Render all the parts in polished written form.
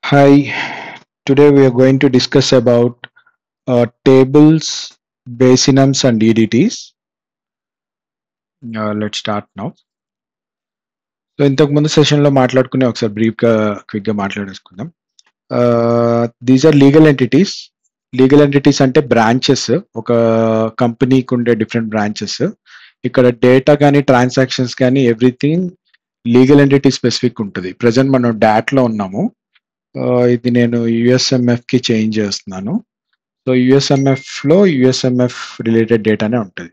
Hi, today we are going to discuss about tables, basinums, and EDTs. Let's start now. So ఇంతకు ముందు సెషన్లో మాట్లాడుకునే ఒకసారి బ్రీఫ్గా క్విక్గా మాట్లాడేసుకుందాం. These are legal entities. Legal entities అంటే బ్రాంచెస్, ఒక కంపెనీకి ఉండే డిఫరెంట్ బ్రాంచెస్. ఇక్కడ డేటా కానీ ట్రాన్సాక్షన్స్ కానీ ఎవ్రీథింగ్ లీగల్ ఎంటిటీ స్పెసిఫిక్ ఉంటుంది. ప్రజెంట్ మనం డాట్లో ఉన్నాము. ఇది నేను యుఎస్ఎంఎఫ్కి చేంజ్ చేస్తున్నాను. సో యుఎస్ఎంఎఫ్లో యుఎస్ఎంఎఫ్ రిలేటెడ్ డేటానే ఉంటుంది.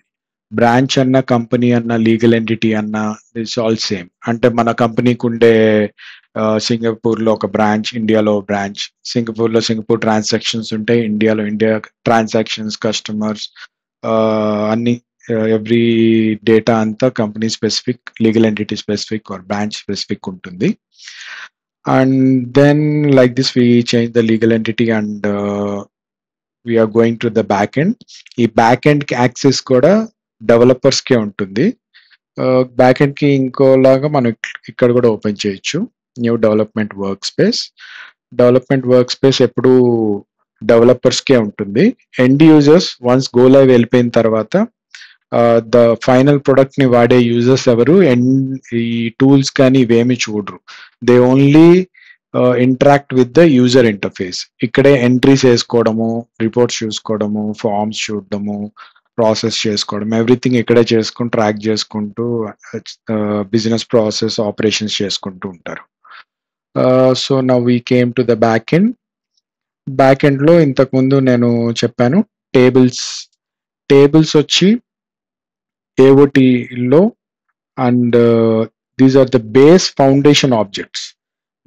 బ్రాంచ్ అన్న, కంపెనీ అన్న, లీగల్ ఎంటిటీ అన్న, ఇట్స్ ఆల్ సేమ్. అంటే మన కంపెనీకి ఉండే సింగపూర్లో ఒక బ్రాంచ్, ఇండియాలో బ్రాంచ్, సింగపూర్లో సింగపూర్ ట్రాన్సాక్షన్స్ ఉంటాయి, ఇండియాలో ఇండియా ట్రాన్సాక్షన్స్, కస్టమర్స్ అన్ని ఎవ్రీ డేటా అంతా company specific, legal entity specific are branch specific ఉంటుంది. And then like this we change the legal entity and we are going to the backend. ఈ backend కి access కూడా developers కే ఉంటుంది. Backend కి ఇంకోలాగా మనం ఇక్కడ కూడా ఓపెన్ చేయొచ్చు. New development work space. Development work space ఎప్పుడు డెవలపర్స్ కే ఉంటుంది. End users once go live వెళ్ళిపోయిన తర్వాత ద ఫైనల్ ప్రొడక్ట్ ని వాడే యూజర్స్ ఎవరు ఈ టూల్స్ కానీ ఇవేమి చూడరు. They only interact with the user interface. ఇక్కడే ఎంట్రీస్ వేసుకోవడము, రిపోర్ట్స్ చూసుకోవడము, ఫార్మ్స్ చూడడము, ప్రాసెస్ చేసుకోవడం, ఎవ్రీథింగ్ ఇక్కడే చేసుకుని ట్రాక్ చేసుకుంటూ బిజినెస్ ప్రాసెస్ ఆపరేషన్స్ చేసుకుంటూ ఉంటారు. So now we came to the back end. Back end లో ఇంతకుముందు నేను చెప్పాను టేబుల్స్ వచ్చి AOTలో and these are the base foundation objects.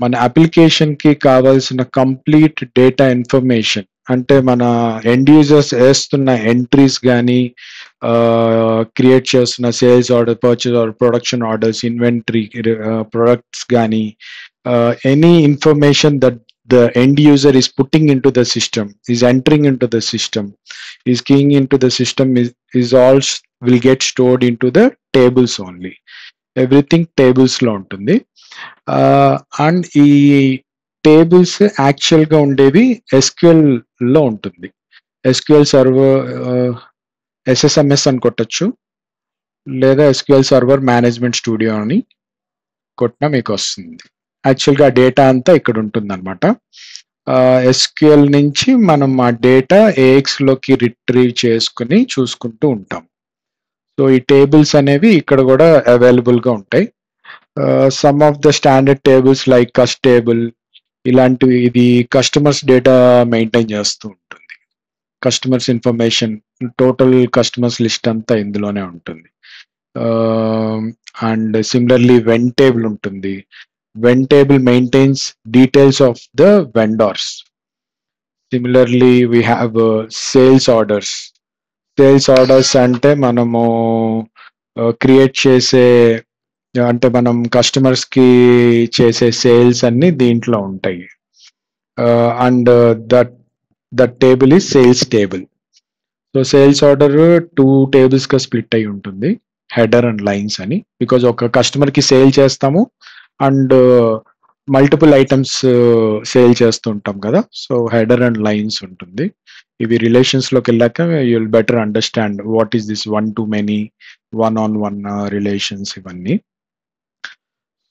మన అప్లికేషన్ కి కావాల్సిన కంప్లీట్ డేటా ఇన్ఫర్మేషన్, అంటే మన ఎండ్ యూజర్స్ వేస్తున్న ఎంట్రీస్ కానీ, క్రియేట్ చేస్తున్న sales order, purchase order, production orders, inventory, products కానీ, any information that the end user is putting into the system, is entering into the system, is keying into the system, is all will get stored into the tables only. Everything tables లో ఉంటుంది. And ఈ tables actual గా ఉండేవి SQL లో ఉంటుంది. SQL server, SSMS అని కొట్టచ్చు, లేదా SQL సర్వర్ మేనేజ్మెంట్ స్టూడియో అని కొట్టినా మీకు వస్తుంది. యాక్చువల్గా డేటా అంతా ఇక్కడ ఉంటుంది అనమాట. SQL నుంచి మనం ఆ డేటా AXలోకి రిట్రీవ్ చేసుకుని చూసుకుంటూ ఉంటాం. సో ఈ టేబుల్స్ అనేవి ఇక్కడ కూడా అవైలబుల్గా ఉంటాయి. Some of the standard tables like cust table, ఇలాంటివి, ఇది కస్టమర్స్ డేటా మెయింటైన్ చేస్తూ ఉంటుంది. Customers information, total customers list అంతా ఇందులోనే ఉంటుంది. అండ్ సిమిలర్లీ వెన్ టేబుల్ ఉంటుంది. When table maintains details of the vendors. Similarly, we have sales orders. Sales orders అంటే మనము క్రియేట్ చేసే, అంటే మనం కస్టమర్స్ కి చేసే సేల్స్ అన్ని దీంట్లో ఉంటాయి. And that table is sales table. So sales order 2 tables గా స్ప్లిట్ అయి ఉంటుంది, హెడర్ అండ్ లైన్స్ అని. బికాజ్ ఒక కస్టమర్ కి సేల్ చేస్తాము అండ్ మల్టిపుల్ ఐటమ్స్ సేల్ చేస్తూ ఉంటాం కదా, సో హెడర్ అండ్ లైన్స్ ఉంటుంది. ఇవి రిలేషన్స్ లోకి వెళ్ళాక you will better understand what is this one to many, one on one relations, ఇవన్నీ.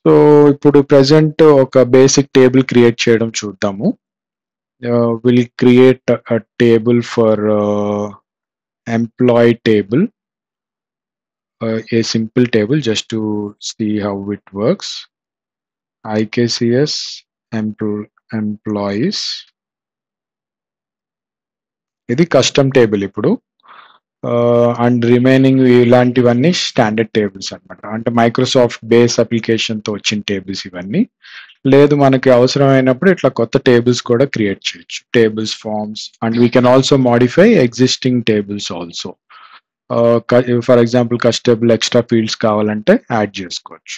సో ఇప్పుడు ప్రెసెంట్ ఒక బేసిక్ టేబుల్ క్రియేట్ చేయడం చూద్దాము. Will create a table for employee table, a simple table just to see how it works. IKCS employees, ఇది custom table ఇప్పుడు. And remaining ఇలాంటివన్నీ standard tables అనమాట. అంటే మైక్రోసాఫ్ట్ బేస్ అప్లికేషన్ తో వచ్చిన టేబుల్స్ ఇవన్నీ. లేదు మనకి అవసరమైనప్పుడు ఇట్లా కొత్త టేబుల్స్ కూడా క్రియేట్ చేయొచ్చు, tables, forms. And we can also modify existing tables also. For example cust table extra fields కావాలంటే యాడ్ చేసుకోవచ్చు.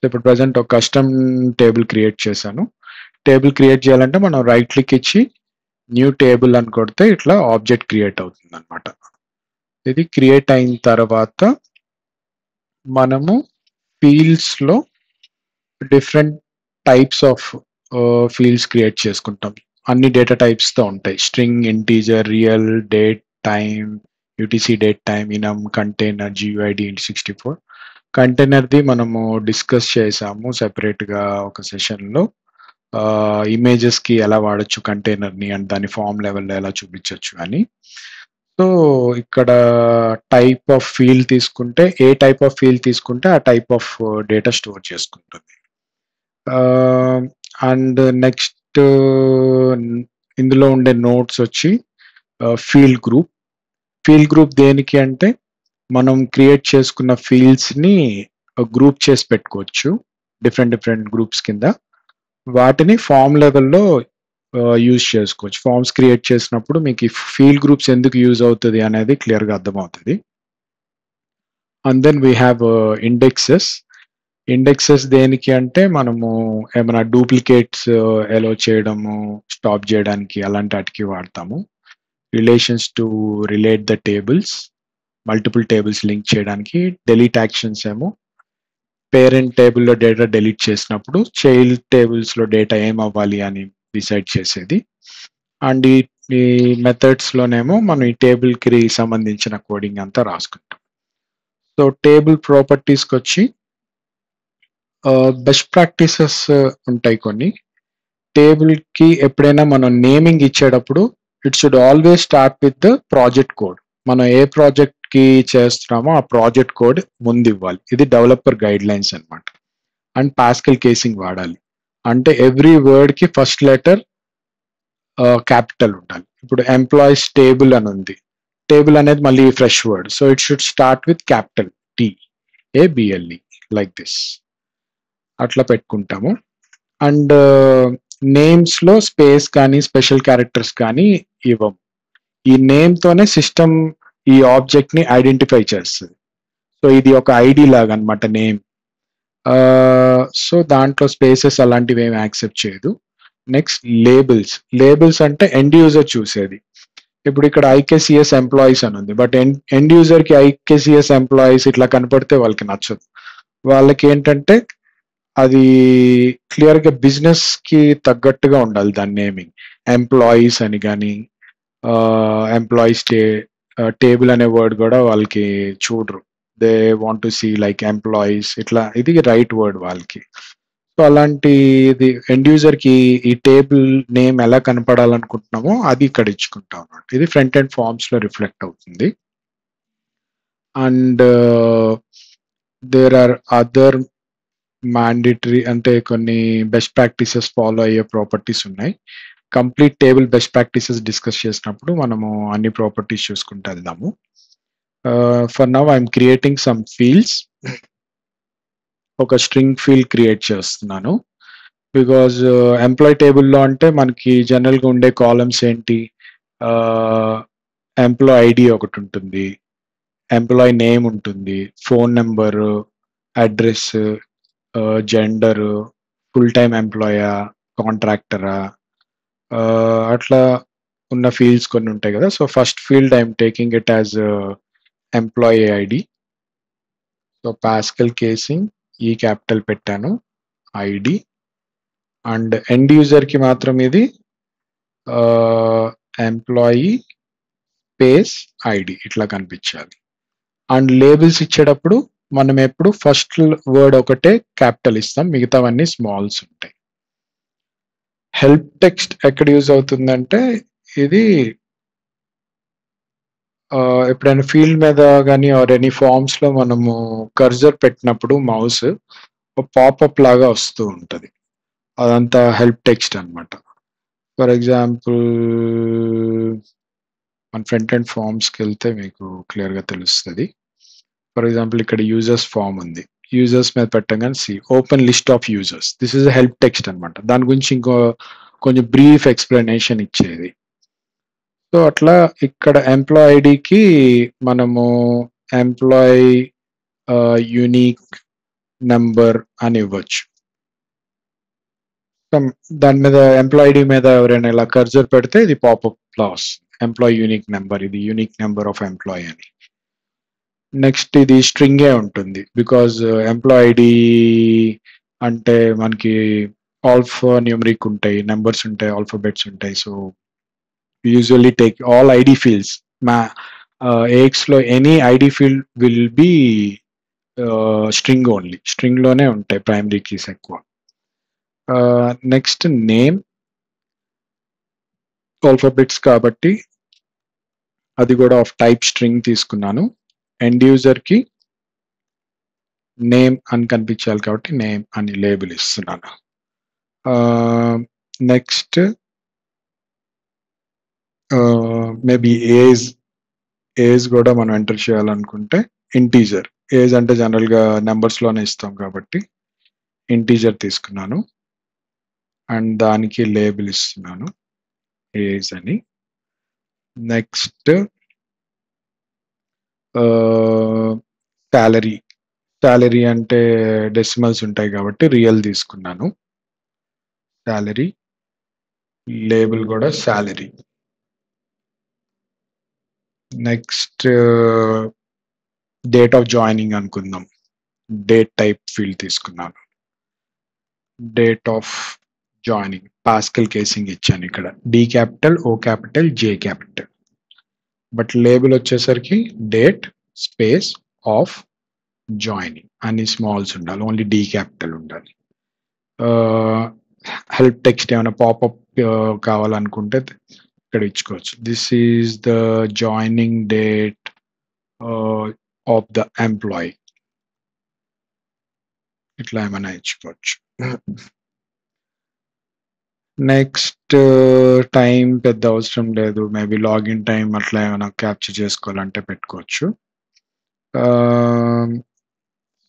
ఇప్పుడు ప్రజెంట్ ఒక కస్టమ్ టేబుల్ క్రియేట్ చేశాను. టేబుల్ క్రియేట్ చేయాలంటే మనం రైట్ క్లిక్ ఇచ్చి న్యూ టేబుల్ అని కొడితే ఇట్లా ఆబ్జెక్ట్ క్రియేట్ అవుతుంది అనమాట. ఇది క్రియేట్ అయిన తర్వాత మనము ఫీల్డ్స్ లో different types of fields create చేసుకుంటాం. అన్ని డేటా టైప్స్తో ఉంటాయి. String, integer, real, date, time, UTC date time, enum, container, GUID, int64. కంటైనర్ది మనము డిస్కస్ చేసాము సెపరేట్గా ఒక సెషన్లో. ఇమేజెస్కి ఎలా వాడచ్చు కంటైనర్ని అండ్ దాని ఫామ్ లెవెల్లో ఎలా చూపించవచ్చు అని. సో ఇక్కడ టైప్ ఆఫ్ ఫీల్డ్ తీసుకుంటే, ఏ టైప్ ఆఫ్ ఫీల్డ్ తీసుకుంటే ఆ టైప్ ఆఫ్ డేటా స్టోర్ చేసుకుంటుంది. అండ్ నెక్స్ట్ ఇందులో ఉండే నోట్స్ వచ్చి ఫీల్డ్ గ్రూప్. ఫీల్డ్ గ్రూప్ దేనికి అంటే మనం క్రియేట్ చేసుకున్న ఫీల్డ్స్ని గ్రూప్ చేసి పెట్టుకోవచ్చు డిఫరెంట్ గ్రూప్స్ కింద. వాటిని ఫామ్ లెవెల్లో యూజ్ చేసుకోవచ్చు. ఫామ్స్ క్రియేట్ చేసినప్పుడు మీకు ఈ ఫీల్డ్ గ్రూప్స్ ఎందుకు యూజ్ అవుతుంది అనేది క్లియర్గా అర్థమవుతుంది. And then we have indexes. Indexes దేనికి అంటే మనము ఏమైనా డూప్లికేట్స్ ఎలో చేయడము, స్టాప్ చేయడానికి అలాంటి వాటికి వాడతాము. Relations to relate the tables, multiple tables link చేయడానికి. డెలీట్ యాక్షన్స్ ఏమో పేరెంట్ టేబుల్లో డేటా డెలీట్ చేసినప్పుడు చైల్డ్ టేబుల్స్లో డేటా ఏం అవ్వాలి అని డిసైడ్ చేసేది. అండ్ ఈ మెథడ్స్లోనేమో మనం ఈ టేబుల్కి సంబంధించిన కోడింగ్ అంతా రాసుకుంటాం. సో టేబుల్ ప్రాపర్టీస్కి వచ్చి బెస్ట్ ప్రాక్టీసెస్ ఉంటాయి కొన్ని. టేబుల్కి ఎప్పుడైనా మనం నేమింగ్ ఇచ్చేటప్పుడు it should always start with the project code. మనం ఏ ప్రాజెక్ట్కి చేస్తున్నామో ఆ ప్రాజెక్ట్ కోడ్ ముందు ఇవ్వాలి. ఇది డెవలపర్ గైడ్ లైన్స్ అనమాట. అండ్ పాస్కల్ కేసింగ్ వాడాలి. అంటే ఎవ్రీ వర్డ్కి ఫస్ట్ లెటర్ క్యాపిటల్ ఉండాలి. ఇప్పుడు ఎంప్లాయీస్ టేబుల్ అని ఉంది. టేబుల్ అనేది మళ్ళీ fresh word, so it should start with capital TABLE like this. అట్లా పెట్టుకుంటాము. అండ్ నేమ్స్లో స్పేస్ కానీ స్పెషల్ క్యారెక్టర్స్ కానీ ఇవ్వం. ఈ నేమ్తోనే సిస్టమ్ ఈ ఆబ్జెక్ట్ని ఐడెంటిఫై చేస్తుంది. సో ఇది ఒక ఐడి లాగా అనమాట నేమ్. సో దాంట్లో స్పేసెస్ అలాంటివి ఏమి యాక్సెప్ట్ చేయదు. Next labels. లేబుల్స్ అంటే ఎండ్ యూజర్ చూసేది. ఇప్పుడు ఇక్కడ IKCS ఎంప్లాయీస్ అని ఉంది, బట్ ఎండ్ యూజర్కి IKCS ఎంప్లాయీస్ ఇట్లా కనపడితే వాళ్ళకి నచ్చదు. వాళ్ళకి ఏంటంటే అది క్లియర్గా బిజినెస్కి తగ్గట్టుగా ఉండాలి దాని నేమింగ్. ఎంప్లాయీస్ అని కానీ ఎంప్లాయీస్ టేబుల్ అనే వర్డ్ కూడా వాళ్ళకి చూడరు. They want to see like employees, ఇట్లా ఇది రైట్ వర్డ్ వాళ్ళకి. సో అలాంటి ఇది ఎండ్ యూజర్కి ఈ టేబుల్ నేమ్ ఎలా కనపడాలనుకుంటున్నామో అది ఇక్కడ ఇచ్చుకుంటాం అన్నమాట. ఇది ఫ్రంట్ ఎండ్ ఫార్మ్స్లో రిఫ్లెక్ట్ అవుతుంది. And there are other mandatory అంటే కొన్ని బెస్ట్ ప్రాక్టీసెస్ ఫాలో అయ్యే ప్రాపర్టీస్ ఉన్నాయి. Complete table best practices discuss చేసినప్పుడు మనము అన్ని ప్రాపర్టీస్ చూసుకుంటూ వెళ్దాము. For now I'm creating some fields. ఒక స్ట్రింగ్ ఫీల్డ్ క్రియేట్ చేస్తున్నాను. బికాజ్ ఎంప్లాయ్ టేబుల్లో అంటే మనకి జనరల్గా ఉండే కాలమ్స్ ఏంటి, ఎంప్లాయ్ ఐడి ఒకటి ఉంటుంది, ఎంప్లాయ్ నేమ్ ఉంటుంది, phone number, address, gender, full time ఎంప్లాయా, కాంట్రాక్టరా, అట్లా ఉన్న ఫీల్డ్స్ కొన్ని ఉంటాయి కదా. So first field I'm taking it as employee ID. So Pascal casing ఈ క్యాపిటల్ పెట్టాను, ఐడి. అండ్ ఎండ్ యూజర్కి మాత్రం ఇది ఎంప్లాయీ స్పేస్ ఐడి ఇట్లా కనిపించాలి. అండ్ లేబుల్స్ ఇచ్చేటప్పుడు మనం ఎప్పుడు ఫస్ట్ వర్డ్ ఒకటే క్యాపిటల్ ఇస్తాం, మిగతావన్నీ స్మాల్స్ ఉంటాయి. హెల్ప్ టెక్స్ట్ ఎక్కడ యూజ్ అవుతుందంటే ఇది ఎప్పుడైనా ఫీల్డ్ మీద కానీ ఆర్ ఎనీ ఫామ్స్లో మనము కర్జర్ పెట్టినప్పుడు మౌస్ పాపప్ లాగా వస్తూ ఉంటుంది, అదంతా హెల్ప్ టెక్స్ట్ అనమాట. ఫర్ ఎగ్జాంపుల్ మన ఫ్రంట్ ఎండ్ ఫామ్స్కి వెళ్తే మీకు క్లియర్గా తెలుస్తుంది. ఫర్ ఎగ్జాంపుల్ ఇక్కడ యూజర్స్ ఫామ్ ఉంది, యూజర్స్ మీద పెట్టగానే open list of users, this is help text అనమాట. దాని గురించి కొంచెం బ్రీఫ్ ఎక్స్ప్లెనేషన్ ఇచ్చేది. సో అట్లా ఇక్కడ ఎంప్లాయ్ ఐడికి మనము ఎంప్లాయ్ యూనిక్ నెంబర్ అని ఇవ్వచ్చు. దాని మీద ఎంప్లాయ్ ఐడి మీద ఎవరైనా ఇలా కర్జర్ పెడితే ఇది పాపప్ లాస్ ఎంప్లాయ్ యూనిక్ నెంబర్, ఇది యూనిక్ నెంబర్ ఆఫ్ ఎంప్లాయ్ అని. నెక్స్ట్ ఇది స్ట్రింగే ఉంటుంది, బికాజ్ ఎంప్లాయ్ ఐడి అంటే మనకి ఆల్ఫా న్యూమరిక్ ఉంటాయి, నెంబర్స్ ఉంటాయి, ఆల్ఫాబెట్స్ ఉంటాయి. So usually take all ID fields. మా AX లో any ID field will be string only. String లోనే ఉంటాయి ప్రైమరీ కీస్ ఎక్కువ. నెక్స్ట్ నేమ్ ఆల్ఫాబెట్స్ కాబట్టి అది కూడా ఆఫ్ టైప్ స్ట్రింగ్ తీసుకున్నాను. ఎండ్ యూజర్ కి నేమ్ అని కనిపించాలి కాబట్టి నేమ్ అని లేబుల్ ఇస్తున్నాను. నెక్స్ట్ మేబీ ఏజ్ కూడా మనం ఎంటర్ చేయాలనుకుంటే ఇంటీజర్. ఏజ్ అంటే జనరల్ గా నెంబర్స్ లోనే ఇస్తాం కాబట్టి ఇంటీజర్ తీసుకున్నాను అండ్ దానికి లేబుల్ ఇస్తున్నాను ఏజ్ అని. నెక్స్ట్ శాలరీ అంటే డెసిమల్స్ ఉంటాయి కాబట్టి రియల్ తీసుకున్నాను. శాలరీ లేబుల్ కూడా salary. Next date of joining అనుకుందాం. డేట్ టైప్ ఫీల్డ్ తీసుకున్నాను. Date of joining Pascal casing ఇచ్చాను ఇక్కడ. D capital, O capital, J capital. But label వచ్చేసరికి డేట్ స్పేస్ ఆఫ్ జాయినింగ్ అన్ని స్మాల్స్ ఉండాలి, ఓన్లీ డి క్యాపిటల్ ఉండాలి. Help text ఏమైనా popup కావాలనుకుంటే ఇక్కడ ఇచ్చుకోవచ్చు. This is the joining date of the employee, ఇట్లా ఏమైనా ఇచ్చుకోవచ్చు. నెక్స్ట్ టైం పెద్ద అవసరం లేదు, మేబీ లాగిన్ టైం అట్లా ఏమైనా క్యాప్చర్ చేసుకోవాలంటే పెట్టుకోవచ్చు.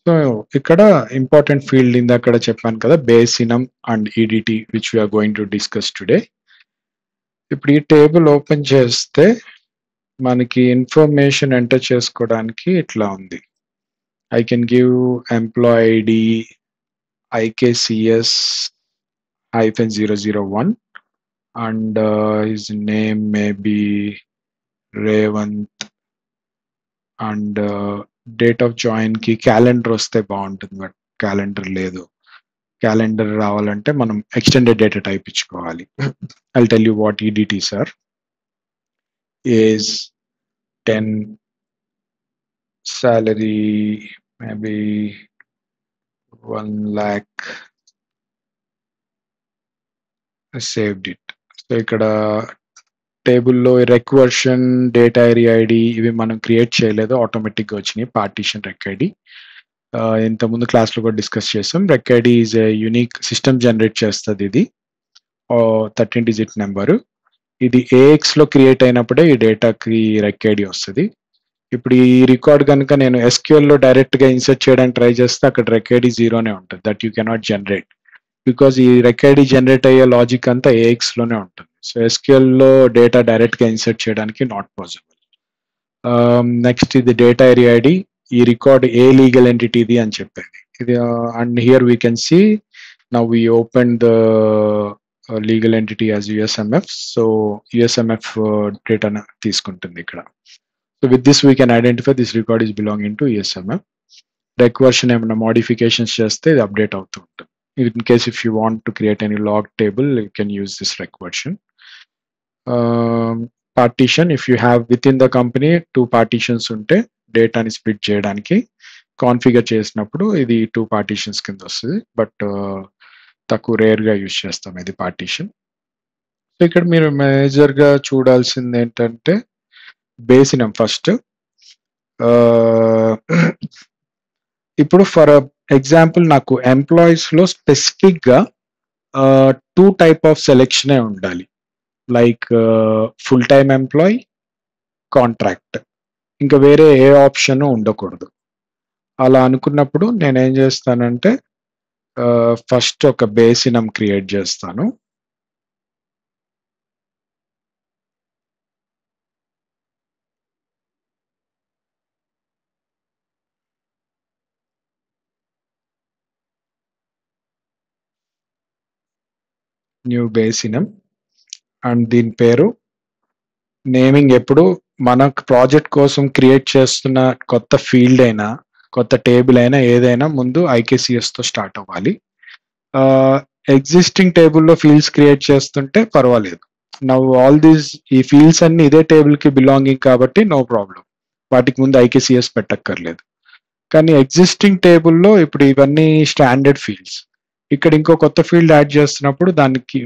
సో ఇక్కడ ఇంపార్టెంట్ ఫీల్డ్ ఇందాక చెప్పాను కదా, base enum and EDT which we're going to discuss today. ఇప్పుడు ఈ టేబుల్ ఓపెన్ చేస్తే మనకి ఇన్ఫర్మేషన్ ఎంటర్ చేసుకోవడానికి ఇట్లా ఉంది. I can give employee ID IKCS -001 and his name may be Revant and date of join కి క్యాలెండర్ వస్తే బాగుంటుంది, బట్ క్యాలెండర్ లేదు. క్యాలెండర్ రావాలంటే మనం ఎక్స్టెండెడ్ డేటా టైప్ ఇచ్చుకోవాలి. I'll tell you what EDTs are. Is 10, salary maybe 1 lakh, saved it. So ఇక్కడ టేబుల్లో రెక్వర్షన్, data area ID ఇవి మనం క్రియేట్ చేయలేదు, ఆటోమేటిక్గా వచ్చినాయి. పార్టీషన్ రెక్ ఐడి ఇంతకుముందు క్లాస్లో కూడా డిస్కస్ చేసాం. రెక్ ID is a unique system generate చేస్తుంది. ఇది 13 డిజిట్ నెంబరు. ఇది AX లో క్రియేట్ అయినప్పుడే ఈ డేటాకి రెక్ ఐడి వస్తుంది. ఇప్పుడు ఈ రికార్డ్ కనుక నేను SQL లో డైరెక్ట్గా ఇన్సర్ట్ చేయడానికి ట్రై చేస్తే అక్కడ రెక్ ఐడి 0నే ఉంటుంది. That you cannot generate because ఈ రెక్ ఐడి జనరేట్ అయ్యే లాజిక్ అంతా AX లోనే ఉంటుంది. సో SQL లో డేటా డైరెక్ట్గా ఇన్సర్ట్ చేయడానికి నాట్ పాసిబుల్. నెక్స్ట్ ఇది డేటా ఏరియా ఐడి. ఈ రికార్డ్ ఏ లీగల్ ఎంటిటీది అని చెప్పేది ఇది. And here we can see now we open the legal entity as USMF. So USMF data తీసుకుంటుంది ఇక్కడ. So with this we can identify this record is belonging to USMF. రెక్వర్షన్ ఏమైనా modifications చేస్తే ఇది అప్డేట్ అవుతూ ఉంటుంది. In case if you want to create any log table, you can use this recversion. Partition, if you have within the company 2 partitions ఉంటే డేటాని split చేయడానికి configure చేసినప్పుడు ఇది 2 partitions కింద వస్తుంది. బట్ తక్కువ రేర్గా యూజ్ చేస్తాం ఇది పార్టీషన్. సో ఇక్కడ మీరు మేజర్గా చూడాల్సింది ఏంటంటే బేసినం ఫస్ట్. ఇప్పుడు ఫర్ ఎగ్జాంపుల్ నాకు ఎంప్లాయీస్ లో స్పెసిఫిక్ గా 2 టైప్ ఆఫ్ సెలెక్షనే ఉండాలి, like full time employee, contract. ఇంకా వేరే ఏ ఆప్షన్ ఉండకూడదు. అలా అనుకున్నప్పుడు నేను ఏం చేస్తానంటే ఫస్ట్ ఒక బేసినం క్రియేట్ చేస్తాను. న్యూ బేసినం అండ్ దీని పేరు నేమింగ్ ఎప్పుడు మన ప్రాజెక్ట్ కోసం క్రియేట్ చేస్తున్న కొత్త ఫీల్డ్ అయినా కొత్త టేబుల్ అయినా ఏదైనా ముందు IKCS తో స్టార్ట్ అవ్వాలి. ఎగ్జిస్టింగ్ టేబుల్లో ఫీల్డ్స్ క్రియేట్ చేస్తుంటే పర్వాలేదు. నవ్ ఆల్ దీస్ ఈ ఫీల్డ్స్ అన్ని ఇదే టేబుల్ కి బిలాంగింగ్ కాబట్టి నో ప్రాబ్లం, వాటికి ముందు ఐకేసిఎస్ పెట్టక్కర్లేదు. కానీ ఎగ్జిస్టింగ్ టేబుల్లో ఇప్పుడు ఇవన్నీ స్టాండర్డ్ ఫీల్డ్స్, ఇక్కడ ఇంకో కొత్త ఫీల్డ్ యాడ్ చేస్తున్నప్పుడు దానికి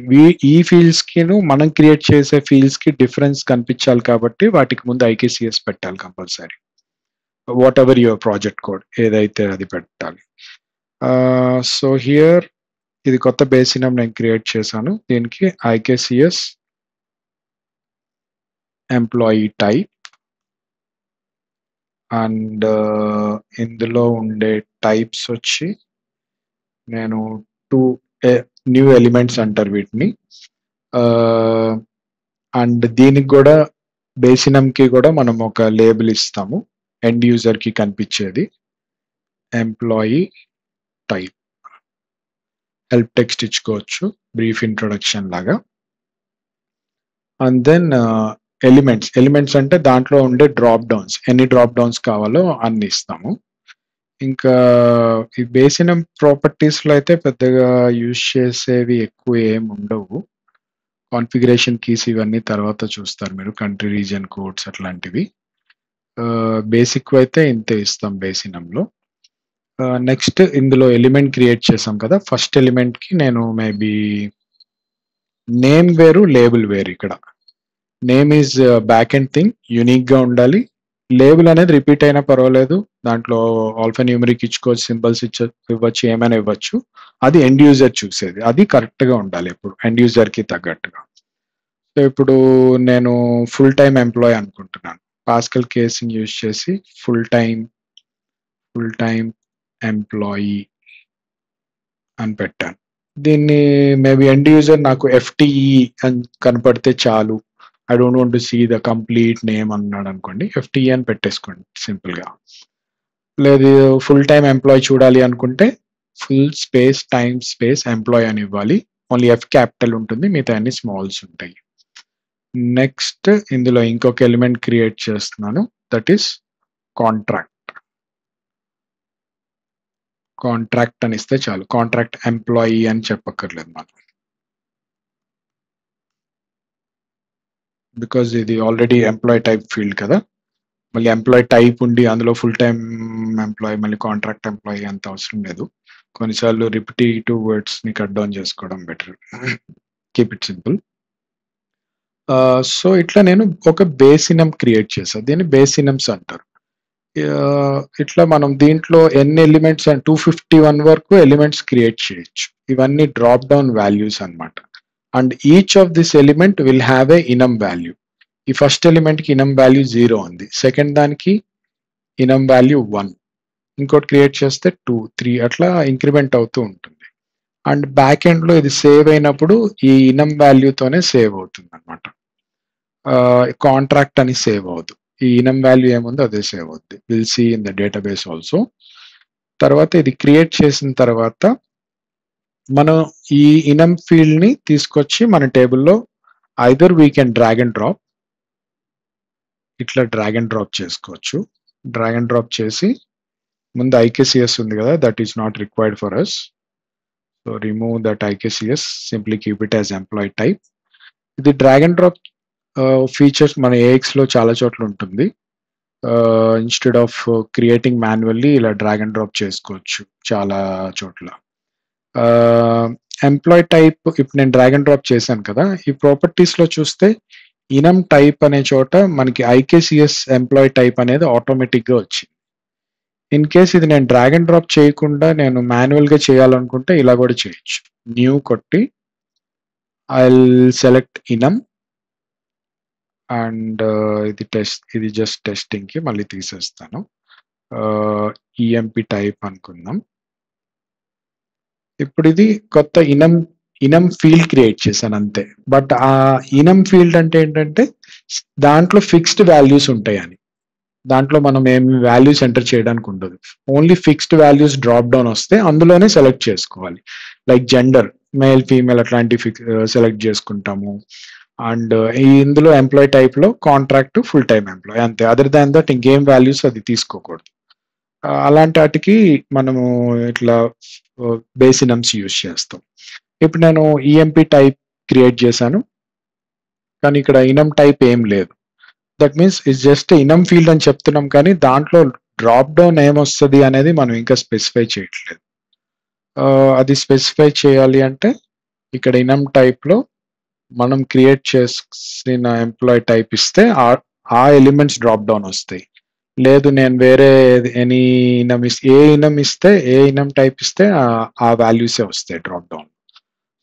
ఈ ఫీల్డ్స్ కి మనం క్రియేట్ చేసే ఫీల్డ్స్ కి డిఫరెన్స్ కనిపించాలి కాబట్టి వాటికి ముందు ఐకేసిఎస్ పెట్టాలి compulsory. What ever your project code ఏదైతే అది పెట్టాలి. సో హియర్ ఇది కొత్త బేసినం నేను క్రియేట్ చేశాను. దీనికి ఐకేసిఎస్ ఎంప్లాయీ టైప్ అండ్ ఇందులో ఉండే టైప్స్ వచ్చి నేను 2 న్యూ ఎలిమెంట్స్ అంటారు వీటిని. అండ్ దీనికి కూడా బేసినంకి కూడా మనం ఒక లేబుల్ ఇస్తాము ఎండ్ యూజర్ కి కనిపించేది, ఎంప్లాయీ టైప్. హెల్ప్ టెక్స్ట్ ఇచ్చుకోవచ్చు, బ్రీఫ్ ఇంట్రొడక్షన్ లాగా. అండ్ దెన్ ఎలిమెంట్స్ అంటే దాంట్లో ఉండే డ్రాప్ డౌన్స్, ఎన్ని డ్రాప్ డౌన్స్ కావాలో అన్ని ఇస్తాము. ఇంకా ఈ బేసినం ప్రాపర్టీస్ లో అయితే పెద్దగా యూజ్ చేసేవి ఎక్కువ ఏమి ఉండవు. కాన్ఫిగరేషన్ కీస్ ఇవన్నీ తర్వాత చూస్తారు మీరు, కంట్రీ రీజన్ కోడ్స్ అట్లాంటివి. బేసిక్ అయితే ఇంతే ఇస్తాం బేసినంలో. నెక్స్ట్ ఇందులో ఎలిమెంట్ క్రియేట్ చేసాం కదా, ఫస్ట్ ఎలిమెంట్ కి నేను మేబీ నేమ్ వేరు లేబుల్ వేరు. ఇక్కడ name is back end thing, unique గా ఉండాలి. లేబుల్ అనేది రిపీట్ అయినా పర్వాలేదు, దాంట్లో ఆల్ఫా న్యూమరిక్ ఇచ్చుకోవచ్చు, సింబల్స్ ఇవ్వచ్చు, ఏమైనా ఇవ్వచ్చు. అది ఎండ్ యూజర్ చూసేది, అది కరెక్ట్ గా ఉండాలి ఎప్పుడు ఎండ్ యూజర్ కి తగ్గట్టుగా. సో ఇప్పుడు నేను ఫుల్ టైమ్ ఎంప్లాయ్ అనుకుంటున్నాను. పాస్కల్ కేసింగ్ యూజ్ చేసి ఫుల్ టైమ్ ఎంప్లాయీ అని పెట్టాను. దీన్ని మేబీ ఎండ్ యూజర్ నాకు FTE అని కనపడితే చాలు, I don't want to see the complete name అన్నాడు అనుకోండి, FTE అని పెట్టేసుకోండి సింపుల్ గా. లేదు ఫుల్ టైమ్ ఎంప్లాయీ చూడాలి అనుకుంటే full space time space employee అని ఇవ్వాలి. ఓన్లీ F క్యాపిటల్ ఉంటుంది, మిగతా అన్ని స్మాల్స్ ఉంటాయి. నెక్స్ట్ ఇందులో ఇంకొక ఎలిమెంట్ క్రియేట్ చేస్తున్నాను, దట్ ఈస్ కాంట్రాక్ట్ అని ఇస్తే చాలు. కాంట్రాక్ట్ ఎంప్లాయీ అని చెప్పక్కర్లేదు మనం, బికాజ్ ఇది ఆల్రెడీ ఎంప్లాయీ టైప్ ఫీల్డ్ కదా. మళ్ళీ ఎంప్లాయీ టైప్ ఉండి అందులో ఫుల్ టైమ్ ఎంప్లాయీ మళ్ళీ కాంట్రాక్ట్ ఎంప్లాయీ అంత అవసరం లేదు. కొన్నిసార్లు రిపిటేటివ్ వర్డ్స్ ని కట్ డౌన్ చేసుకోవడం better, keep it simple. So ఇట్లా నేను ఒక బేసినం క్రియేట్ చేశాను, దీన్ని బేసినమ్స్ అంటారు. ఇట్లా మనం దీంట్లో ఎన్ని ఎలిమెంట్స్ 251 వరకు ఎలిమెంట్స్ క్రియేట్ చేయొచ్చు. ఇవన్నీ డ్రాప్ డౌన్ వాల్యూస్ అన్నమాట. And each of this element will have a enum value. ఈ ఫస్ట్ ఎలిమెంట్ కి ఇనమ్ వాల్యూ 0 ఉంది, సెకండ్ దానికి ఇనమ్ వాల్యూ 1, ఇంకోటి క్రియేట్ చేస్తే 2, 3 అట్లా ఇంక్రిమెంట్ అవుతూ ఉంటుంది. అండ్ బ్యాక్ ఎండ్ లో ఇది సేవ్ అయినప్పుడు ఈ ఇనమ్ వాల్యూతోనే సేవ్ అవుతుంది అనమాట. కాంట్రాక్ట్ అని సేవ్ అవుతుంది, ఈ ఇనమ్ వాల్యూ ఏముందో అదే సేవ్ అవుతుంది. Will see in the database also. తర్వాత ఇది క్రియేట్ చేసిన తర్వాత మనం ఈ ఇనమ్ ఫీల్డ్ ని తీసుకొచ్చి మన టేబుల్లో either we can drag and drop, ఇట్లా డ్రాగ్ అండ్ డ్రాప్ చేసుకోవచ్చు. డ్రాగ్ అండ్ డ్రాప్ చేసి ముందు IKCS ఉంది కదా, that is not required for us. So remove that IKCS, simply keep it as employee type. ఇది డ్రాగ్ అండ్ డ్రాప్ ఫీచర్స్ మన AX లో చాలా చోట్ల ఉంటుంది. ఇన్స్టెడ్ ఆఫ్ క్రియేటింగ్ మాన్యువల్లీ ఇలా డ్రాగ్ అండ్ డ్రాప్ చేసుకోవచ్చు చాలా చోట్ల. ఎంప్లాయీ టైప్ ఇప్పుడు నేను డ్రాగ్ అండ్ డ్రాప్ చేశాను కదా, ఈ ప్రాపర్టీస్ లో చూస్తే ఇనమ్ టైప్ అనే చోట మనకి IKCS ఎంప్లాయీ టైప్ అనేది ఆటోమేటిక్ గా వచ్చింది. ఇన్ కేస్ ఇది నేను డ్రాగ్ అండ్ డ్రాప్ చేయకుండా నేను మాన్యువల్ గా చేయాలనుకుంటే ఇలా కూడా చేయొచ్చు. న్యూ కొట్టి ఐ సెలెక్ట్ ఇనమ్ అండ్ ఇది జస్ట్ టెస్టింగ్ కి మళ్ళీ తీసేస్తాను. EMP టైప్ అనుకుందాం. ఇప్పుడు ఇది కొత్త ఇనమ్ ఫీల్డ్ క్రియేట్ చేశాను అంతే. బట్ ఆ ఇనమ్ ఫీల్డ్ అంటే ఏంటంటే దాంట్లో ఫిక్స్డ్ వాల్యూస్ ఉంటాయని, దాంట్లో మనం ఏమి వాల్యూస్ ఎంటర్ చేయడానికి ఉండదు. Only fixed values drop down వస్తే అందులోనే సెలెక్ట్ చేసుకోవాలి. లైక్ జెండర్, మేల్ ఫీమేల్ అట్లాంటి సెలెక్ట్ చేసుకుంటాము. అండ్ ఇందులో ఎంప్లాయీ టైప్ లో కాంట్రాక్ట్ ఫుల్ టైమ్ ఎంప్లాయీ అంతే. అదర్ దాన్ దట్ ఇంకేం వాల్యూస్ అది తీసుకోకూడదు. అలాంటి వాటికి మనము ఇట్లా బేసినమ్స్ యూజ్ చేస్తాం. ఇప్పుడు నేను ఈఎంపీ టైప్ క్రియేట్ చేశాను, కానీ ఇక్కడ ఇనం టైప్ ఏం లేదు. That means it's just enum field అని చెప్తున్నాం, కానీ దాంట్లో డ్రాప్ డౌన్ ఏమొస్తుంది అనేది మనం ఇంకా స్పెసిఫై చేయట్లేదు. అది స్పెసిఫై చేయాలి అంటే ఇక్కడ ఇనం టైప్ లో మనం క్రియేట్ చేసిన ఎంప్లాయ్ టైప్ ఇస్తే ఆ ఎలిమెంట్స్ డ్రాప్ డౌన్ వస్తాయి. లేదు నేను వేరే ఎనీ ఇనం ఏ ఇనం ఇస్తే ఏ ఇనం టైప్ ఇస్తే ఆ వాల్యూసే వస్తాయి డ్రాప్ డౌన్.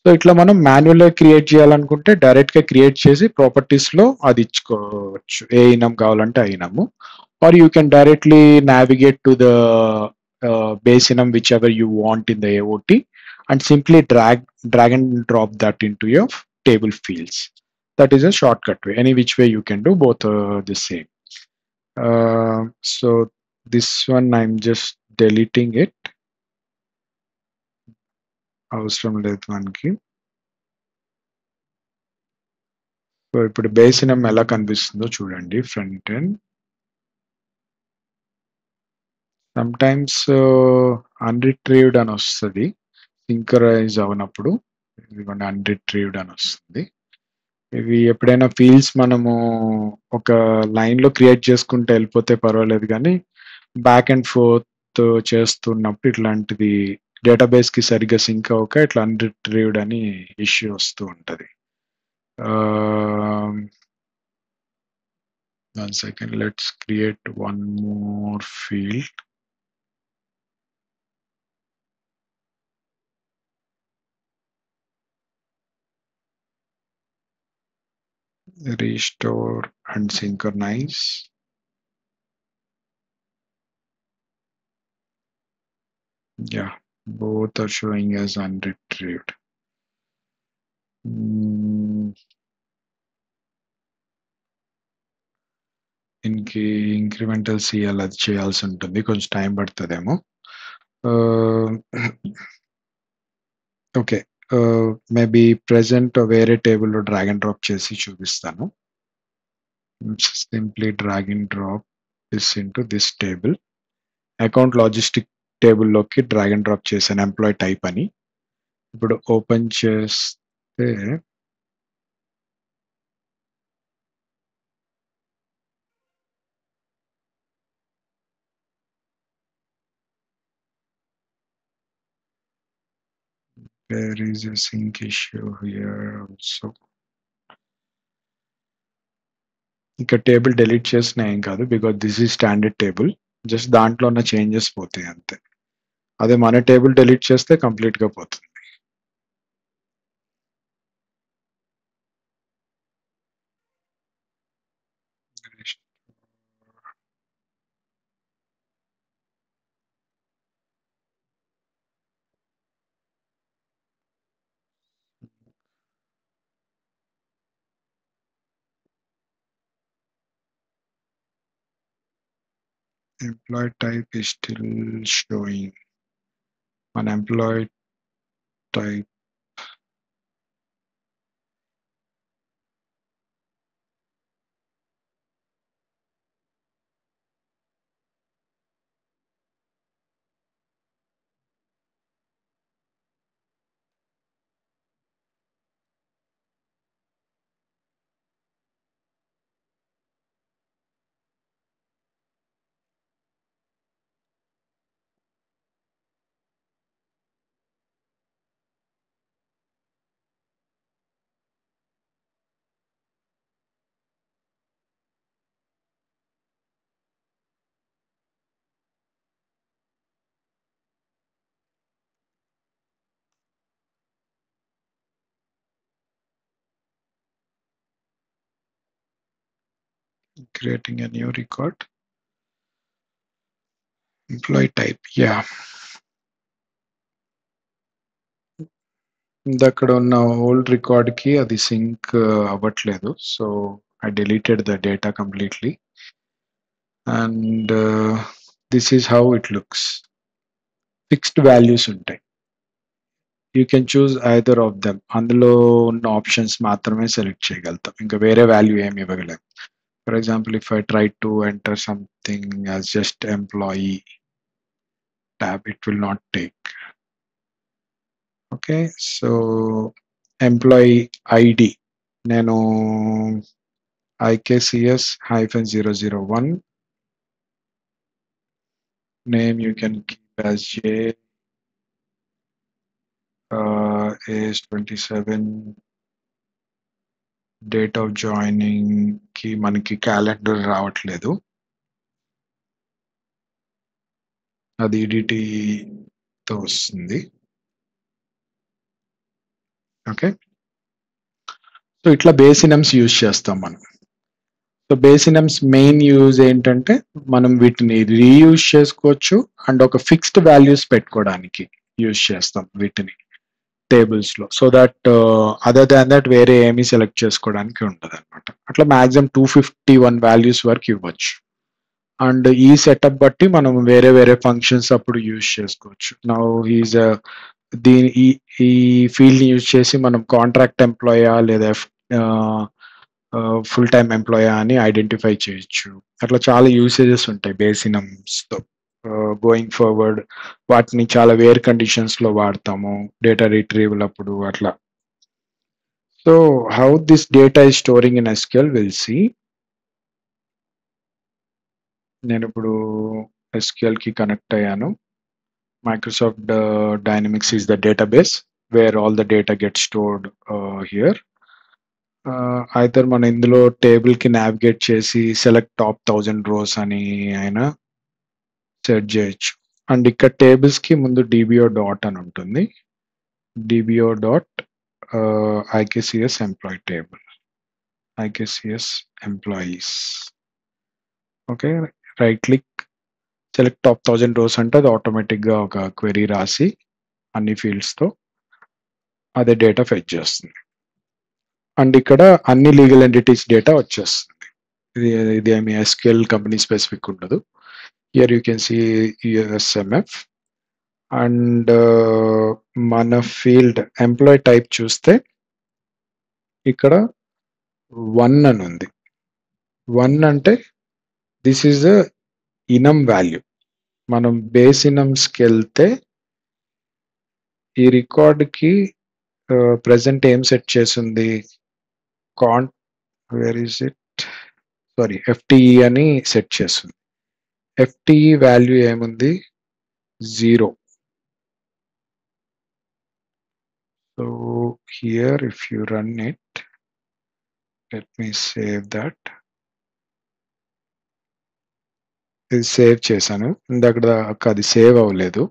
సో ఇట్లా మనం మాన్యువల్ గా క్రియేట్ చేయాలనుకుంటే డైరెక్ట్ గా క్రియేట్ చేసి ప్రాపర్టీస్ లో అది ఇచ్చుకోవచ్చు, ఏ ఇనం కావాలంటే ఆ enum. Or you can directly navigate to the base enum whichever you want in the AOT and simply drag and drop that into your table fields. That is a shortcut way. Any which way you can do, both the same. So this one I'm just deleting it. అవసరం లేదు మనకి. So ఇప్పుడు base ఇనం ఎలా కనిపిస్తుందో చూడండి. Front end some times అన్రిట్రీవ్డ్ అని వస్తుంది, సింకరైజ్ అవనప్పుడు ఇదిగోండి అన్రిట్రీవ్డ్ అని వస్తుంది. ఇవి ఎప్పుడైనా ఫీల్డ్స్ మనము ఒక లైన్ లో క్రియేట్ చేసుకుంటే వెళ్ళిపోతే పర్వాలేదు, కానీ బ్యాక్ అండ్ ఫోర్త్ చేస్తున్నప్పుడు ఇట్లాంటిది డేటాబేస్ కి సరిగ్గా సింక్ అవ్వక ఇట్లా అన్రిట్రీవ్డ్ అని ఇష్యూ వస్తూ ఉంటది. 1 second, let's create one more field. Restore and synchronize. Yeah, both are showing as unretrieved. Incremental CL అది చేయాల్సి ఉంటుంది, కొంచెం టైం పడుతుందేమో. ఓకే, మేబీ ప్రెసెంట్ వేరే టేబుల్లో డ్రాగ్ అండ్ డ్రాప్ చేసి చూపిస్తాను. Simply drag and drop this into this table. Account logistic టేబుల్లోకి డ్రాగ్ అండ్ డ్రాప్ చేశాను ఎంప్లాయ్ టైప్ అని. ఇప్పుడు ఓపెన్ చేస్తే there is a sync issue here also. ఇక్కడ టేబుల్ డిలీట్ చేసిన ఏం కాదు, because this is standard table. Just దాంట్లో ఉన్న చేంజెస్ పోతాయి అంతే. అదే మన టేబుల్ డిలీట్ చేస్తే కంప్లీట్ గా పోతుంది. Employee type is still showing. An employee type creating a new record. Employee type, yeah. అక్కడ ఉన్న ఓల్డ్ రికార్డ్ కి అది సింక్ అవ్వట్లేదు, so I deleted the data completely. And this is how it looks. Fixed values ఉంటాయి, you can choose either of them. అందులో ఉన్న options మాత్రమే select చేయగలుగుతాం, ఇంకా వేరే వాల్యూ ఏమి ఇవ్వగలేం. For example, if I try to enter something as just employee tab, it will not take. Okay, so employee ID నేను IKCS-001 name you can keep as J, age 27, date of joining కి మనకి calendar రావట్లేదు, అది EDT తో వస్తుంది. Okay, so ఇట్లా బేసినమ్స్ use చేస్తాం మనం. సో బేసినమ్స్ మెయిన్ యూజ్ ఏంటంటే మనం వీటిని రీయూజ్ చేసుకోవచ్చు అండ్ ఒక ఫిక్స్డ్ వాల్యూస్ పెట్టుకోవడానికి యూజ్ చేస్తాం వీటిని టేబుల్స్ లో. So that other than that వేరే ఏమీ సెలెక్ట్ చేసుకోవడానికి ఉండదు అనమాట. అట్లా మాక్సిమం 251 వాల్యూస్ వరకు ఇవ్వచ్చు. అండ్ ఈ సెటప్ బట్టి మనం వేరే వేరే ఫంక్షన్స్ అప్పుడు యూజ్ చేసుకోవచ్చు. నౌ ఈజ్ దీని ఈ ఫీల్డ్ ని యూజ్ చేసి మనం కాంట్రాక్ట్ ఎంప్లాయా లేదా ఫుల్ టైమ్ ఎంప్లాయా అని ఐడెంటిఫై చేయొచ్చు. అట్లా చాలా యూసేజెస్ ఉంటాయి బేసినమ్స్ తో. గోయింగ్ ఫార్వర్డ్ వాటిని చాలా వేర్ కండిషన్స్ లో వాడతాము డేటా రిట్రీవల్ అప్పుడు అట్లా. So how this data is storing in SQL will see. నేను ఇప్పుడు SQL కి కనెక్ట్ అయ్యాను. Microsoft Dynamics is the database where all the data get stored here. అయితే మనం ఇందులో టేబుల్ కి నావిగేట్ చేసి సెలెక్ట్ టాప్ 1000 రోస్ అని అయినా సెట్ చేయొచ్చు. అండ్ ఇక్కడ టేబుల్స్ కి ముందు DBO డాట్ అని ఉంటుంది. DBO dot IKCS employee table, IKCS employees. Okay, right click, select top 1000 rows అంటే అది ఆటోమేటిక్ గా ఒక క్వెరీ రాసి అన్ని ఫీల్డ్స్ తో అదే డేటా ఫెచ్ చేస్తుంది. అండ్ ఇక్కడ అన్ని లీగల్ ఎంటిటీస్ డేటా వచ్చేస్తుంది. ఇది ఏమి SQL కంపెనీ స్పెసిఫిక్ ఉండదు. Here you can see USMF. And మన ఫీల్డ్ ఎంప్లాయీ టైప్ చూస్తే ఇక్కడ 1 అని ఉంది. 1 అంటే this is a enum value. మనం బేస్ ఇనమ్స్కి వెళ్తే ఈ రికార్డ్ కి ప్రెసెంట్ ఏం సెట్ చేసింది, where is it, sorry FTE అని సెట్ చేస్తుంది. FTE వాల్యూ ఏముంది, 0. So here if you run it, let me save that. ఇది సేవ్ చేశాను, ఇందాక అది సేవ్ అవ్వలేదు,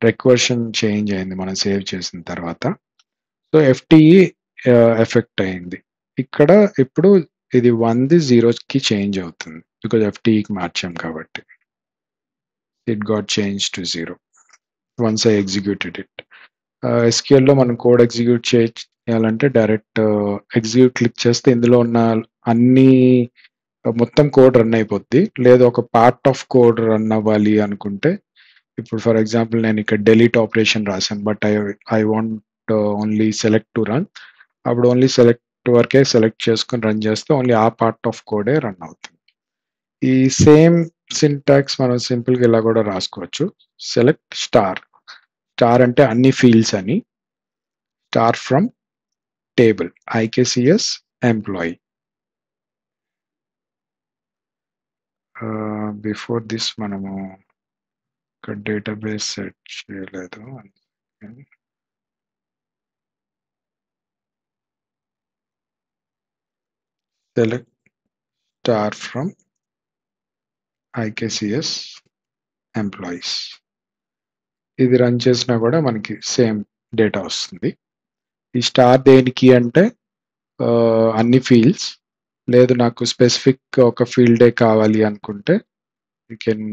రికర్షన్ చేంజ్ అయింది మనం సేవ్ చేసిన తర్వాత. సో FTE ఎఫెక్ట్ అయింది. ఇక్కడ ఇప్పుడు ఇది 1ది 0కి చేంజ్ అవుతుంది బికాజ్ FTEకి మార్చాం కాబట్టి. It got change to 0 once I executed it. SQL లో మనం కోడ్ ఎగ్జిక్యూట్ చేయాలంటే డైరెక్ట్ ఎగ్జిక్యూట్ క్లిక్ చేస్తే ఇందులో ఉన్న అన్ని మొత్తం కోడ్ రన్ అయిపోద్ది. లేదు ఒక పార్ట్ ఆఫ్ కోడ్ రన్ అవ్వాలి అనుకుంటే, ఇప్పుడు ఫర్ ఎగ్జాంపుల్ నేను ఇక్కడ డెలీట్ ఆపరేషన్ రాశాను but I want only select to run, అప్పుడు ఓన్లీ సెలెక్ట్ వరకే సెలెక్ట్ చేసుకుని రన్ చేస్తే ఓన్లీ ఆ పార్ట్ ఆఫ్ కోడే రన్ అవుతుంది. ఈ సేమ్ సింటాక్స్ మనం సింపుల్గా ఇలా కూడా రాసుకోవచ్చు. సెలెక్ట్ స్టార్, స్టార్ అంటే అన్ని ఫీల్డ్స్ అని, star from table IKCS employee. Before this మనము ఇక్కడ డేటాబేస్ సెట్ చేయలేదు. Select star from IKCS employees. ఇది రన్ చేసినా కూడా మనకి సేమ్ డేటా వస్తుంది. ఈ స్టార్ దేనికి అంటే అన్ని ఫీల్డ్స్, లేదు నాకు స్పెసిఫిక్ ఒక ఫీల్డే కావాలి అనుకుంటే you can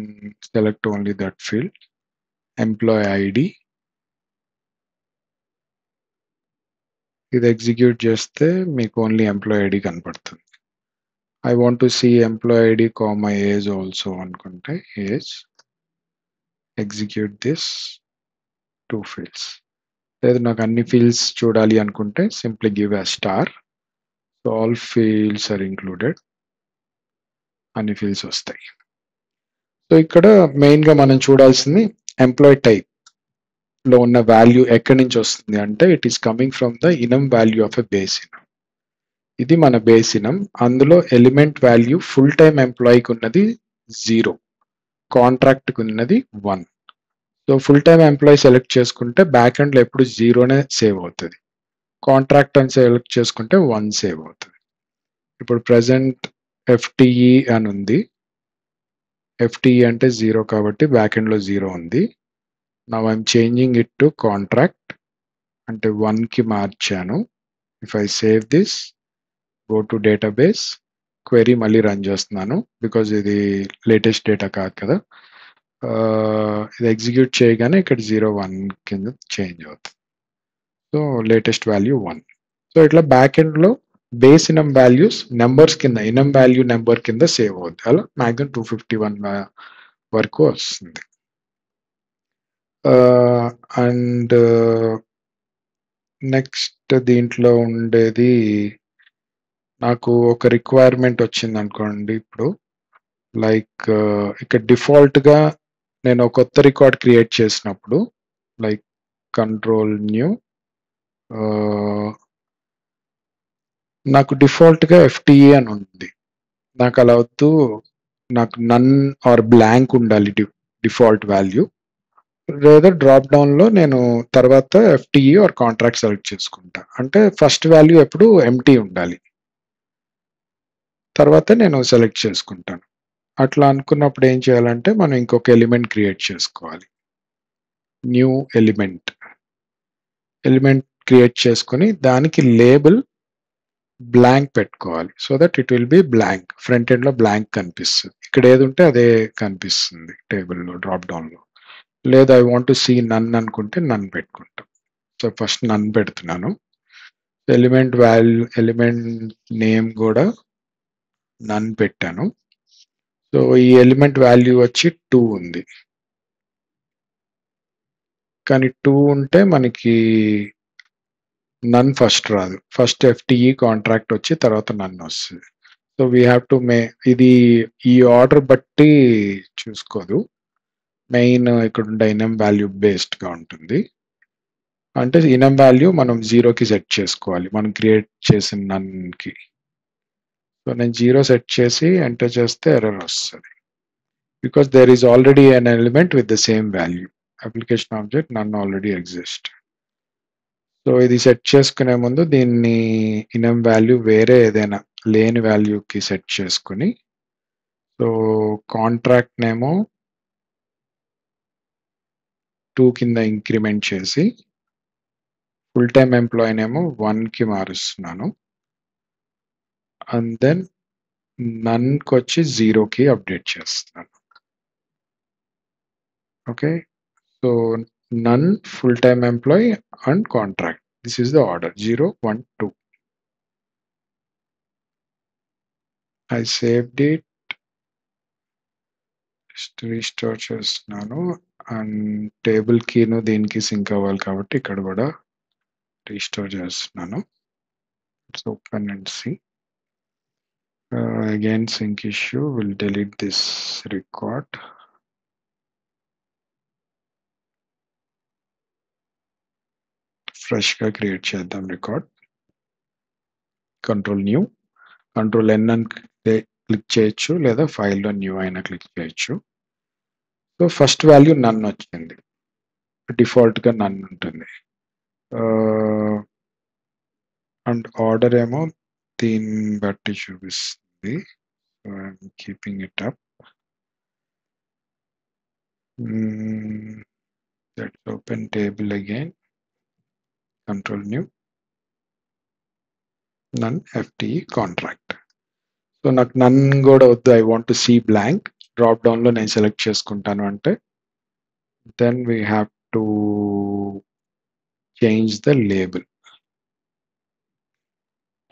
select only that field, employee ID. ఇది ఎగ్జిక్యూట్ చేస్తే మీకు ఓన్లీ ఎంప్లాయీ ఐడి కనపడుతుంది. I want to see employee ID comma age also అనుకుంటే ఏజ్, ఎగ్జిక్యూట్ దిస్ 2 ఫీల్డ్స్. లేదు నాకు అన్ని ఫీల్డ్స్ చూడాలి అనుకుంటే simply give a star, so all fields are included, అన్ని ఫీల్డ్స్ వస్తాయి. సో ఇక్కడ మెయిన్గా మనం చూడాల్సింది ఎంప్లాయీ టైప్. లో ఉన్న వాల్యూ ఎక్కడి నుంచి వస్తుంది అంటే it is coming from the enum value of a base enum. ఇది మన బేస్ ఇనం. అందులో ఎలిమెంట్ వాల్యూ ఫుల్ టైమ్ ఎంప్లాయీకి ఉన్నది 0, కాంట్రాక్ట్కి ఉన్నది 1. So full time employee select చేసుకుంటే బ్యాక్ ఎండ్లో ఎప్పుడు 0నే సేవ్ అవుతుంది. కాంట్రాక్ట్ అని సెలెక్ట్ చేసుకుంటే 1 సేవ్ అవుతుంది. ఇప్పుడు ప్రజెంట్ ఎఫ్టిఈ అని ఉంది. ఎఫ్టిఈ అంటే 0 కాబట్టి బ్యాక్ ఎండ్లో 0 ఉంది. Now I'm changing it to contract అంటే 1కి మార్చాను. If I save this, go to database, query మళ్ళీ రన్ చేస్తున్నాను బికాజ్ ఇది లేటెస్ట్ డేటా కాదు కదా. ఇది ఎగ్జిక్యూట్ చేయగానే ఇక్కడ 0, 1 కింద చేంజ్ అవుతుంది. So latest value 1. సో ఇట్లా బ్యాక్ ఎండ్లో బేస్ ఇనం వాల్యూస్ నెంబర్స్ కింద ఇనం వాల్యూ నెంబర్ కింద సేవ్ అవుతుంది. అలా మ్యాక్సిమం 251 వరకు వస్తుంది. అండ్ నెక్స్ట్ దీంట్లో ఉండేది నాకు ఒక రిక్వైర్మెంట్ వచ్చింది అనుకోండి. ఇప్పుడు లైక్ ఇక్కడ డిఫాల్ట్గా నేను ఒక కొత్త రికార్డ్ క్రియేట్ చేసినప్పుడు లైక్ కంట్రోల్ న్యూ, నాకు డిఫాల్ట్గా ఎఫ్టిఈ అని ఉంది. నాకు అలా వద్దు, నాకు నన్ ఆర్ బ్లాంక్ ఉండాలి డిఫాల్ట్ వాల్యూ. లేదా డ్రాప్ డౌన్లో నేను తర్వాత ఎఫ్టిఈ ఆర్ కాంట్రాక్ట్ సెలెక్ట్ చేసుకుంటా. అంటే ఫస్ట్ వాల్యూ ఎప్పుడు ఎంటీ ఉండాలి, తర్వాత నేను సెలెక్ట్ చేసుకుంటాను. అట్లా అనుకున్నప్పుడు ఏం చేయాలంటే మనం ఇంకొక ఎలిమెంట్ క్రియేట్ చేసుకోవాలి. న్యూ ఎలిమెంట్ క్రియేట్ చేసుకుని దానికి లేబుల్ బ్లాంక్ పెట్టుకోవాలి. So that it will be blank. Front end లో బ్లాంక్ కనిపిస్తుంది. ఇక్కడ ఏది ఉంటే అదే కనిపిస్తుంది టేబుల్లో డ్రాప్ డౌన్లో. లేదు ఐ వాంట్ టు సీ నన్ అనుకుంటే నన్ పెట్టుకుంటాం. సో ఫస్ట్ నన్ పెడుతున్నాను. ఎలిమెంట్ నేమ్ కూడా నన్ పెట్టాను. సో ఈ ఎలిమెంట్ వాల్యూ వచ్చి 2 ఉంది. కానీ 2 ఉంటే మనకి నన్ ఫస్ట్ రాదు. ఫస్ట్ ఎఫ్టిఈ కాంట్రాక్ట్ వచ్చి తర్వాత నన్ వస్తుంది. సో వీ హ్యావ్ టు ఇది ఈ ఆర్డర్ బట్టి చూసుకోదు. మెయిన్ ఇక్కడ ఉండే ఇనం వాల్యూ బేస్డ్గా ఉంటుంది. అంటే ఇనం వాల్యూ మనం 0కి సెట్ చేసుకోవాలి మనం క్రియేట్ చేసిన నన్కి. సో నేను 0 సెట్ చేసి ఎంటర్ చేస్తే ఎర్రర్ వస్తుంది. Because there is already an element with the same value. Application object none already exist. So ఇది సెట్ చేసుకునే ముందు దీన్ని ఇనం వాల్యూ వేరే ఏదైనా లేని వాల్యూకి సెట్ చేసుకుని, సో కాంట్రాక్ట్ నేమో 2 కింద ఇంక్రిమెంట్ చేసి ఫుల్ టైమ్ ఎంప్లాయీ నేమో 1కి మారుస్తున్నాను. అండ్ దెన్ నన్కి వచ్చి 0కి అప్డేట్ చేస్తున్నాను. Okay, so none, full time employee and contract. This is the order 0, 1, 2. I saved it, restore చేస్తున్నాను. అండ్ టేబుల్ కీను దీనికి సింక్ అవ్వాలి కాబట్టి ఇక్కడ కూడా రీస్టోర్ చేస్తున్నాను. It's open and see. Again sync issue, will delete this record. ఫ్రెష్గా create చేద్దాం record. Control new, control N అని క్లిక్ చేయొచ్చు లేదా ఫైల్లో న్యూ అయినా క్లిక్ చేయొచ్చు. సో ఫస్ట్ వాల్యూ నన్ వచ్చింది, డిఫాల్ట్గా నన్ ఉంటుంది. అండ్ ఆర్డర్ ఏమో దీన్ని బట్టి చూపిస్తుంది. So I'm keeping it up. Let's open table again, control new, none FTE contract. So నాకు నన్ కూడా వద్దు, I want to see blank. Drop డౌన్లో నేను సెలెక్ట్ చేసుకుంటాను అంటే then we have to change the label.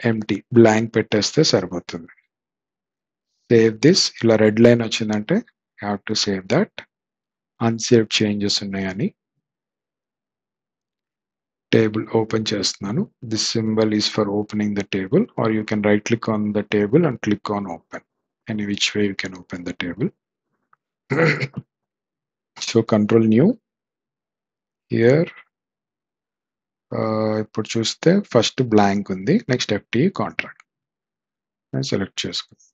Empty blank పెట్టేస్తే సరిపోతుంది. Save this. ఇలా రెడ్ లైన్ వచ్చిందంటే have to save that. Unsaved changes ఉన్నాయని. టేబుల్ ఓపెన్ చేస్తున్నాను. This symbol is for opening the table, or you can write click on the table and click on open. Any which way you can open the table. So control new, here ఇప్పుడు చూస్తే first blank ఉంది, next FTE contract select చేసుకుందాం.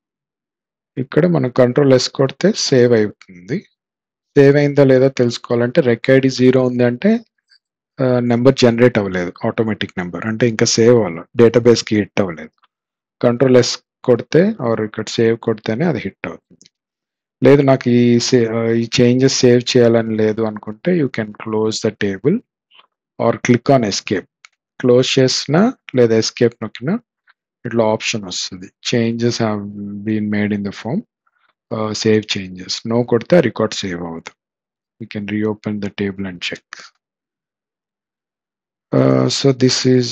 ఇక్కడ మనం control S కొడితే save అవుతుంది. Save అయిందా లేదా తెలుసుకోవాలంటే రెక్ ఐడి 0 ఉంది అంటే నెంబర్ జనరేట్ అవ్వలేదు, ఆటోమేటిక్ నెంబర్ అంటే ఇంకా సేవ్ అవ్వాలి, డేటాబేస్కి హిట్ అవ్వలేదు. కంట్రోల్ S కొడితే ఆర్ ఇక్కడ సేవ్ కొడితేనే అది హిట్ అవుతుంది. లేదు నాకు ఈ చేంజెస్ సేవ్ చేయాలని లేదు అనుకుంటే you can close the table or click on escape. Close చేసినా లేదా ఎస్కేప్ నొక్కినా ఇట్లా ఆప్షన్ వస్తుంది, changes have been made in the form, save changes. No కొడితే రికార్డ్ సేవ్ అవ్వదు. You can reopen the table and check. So this is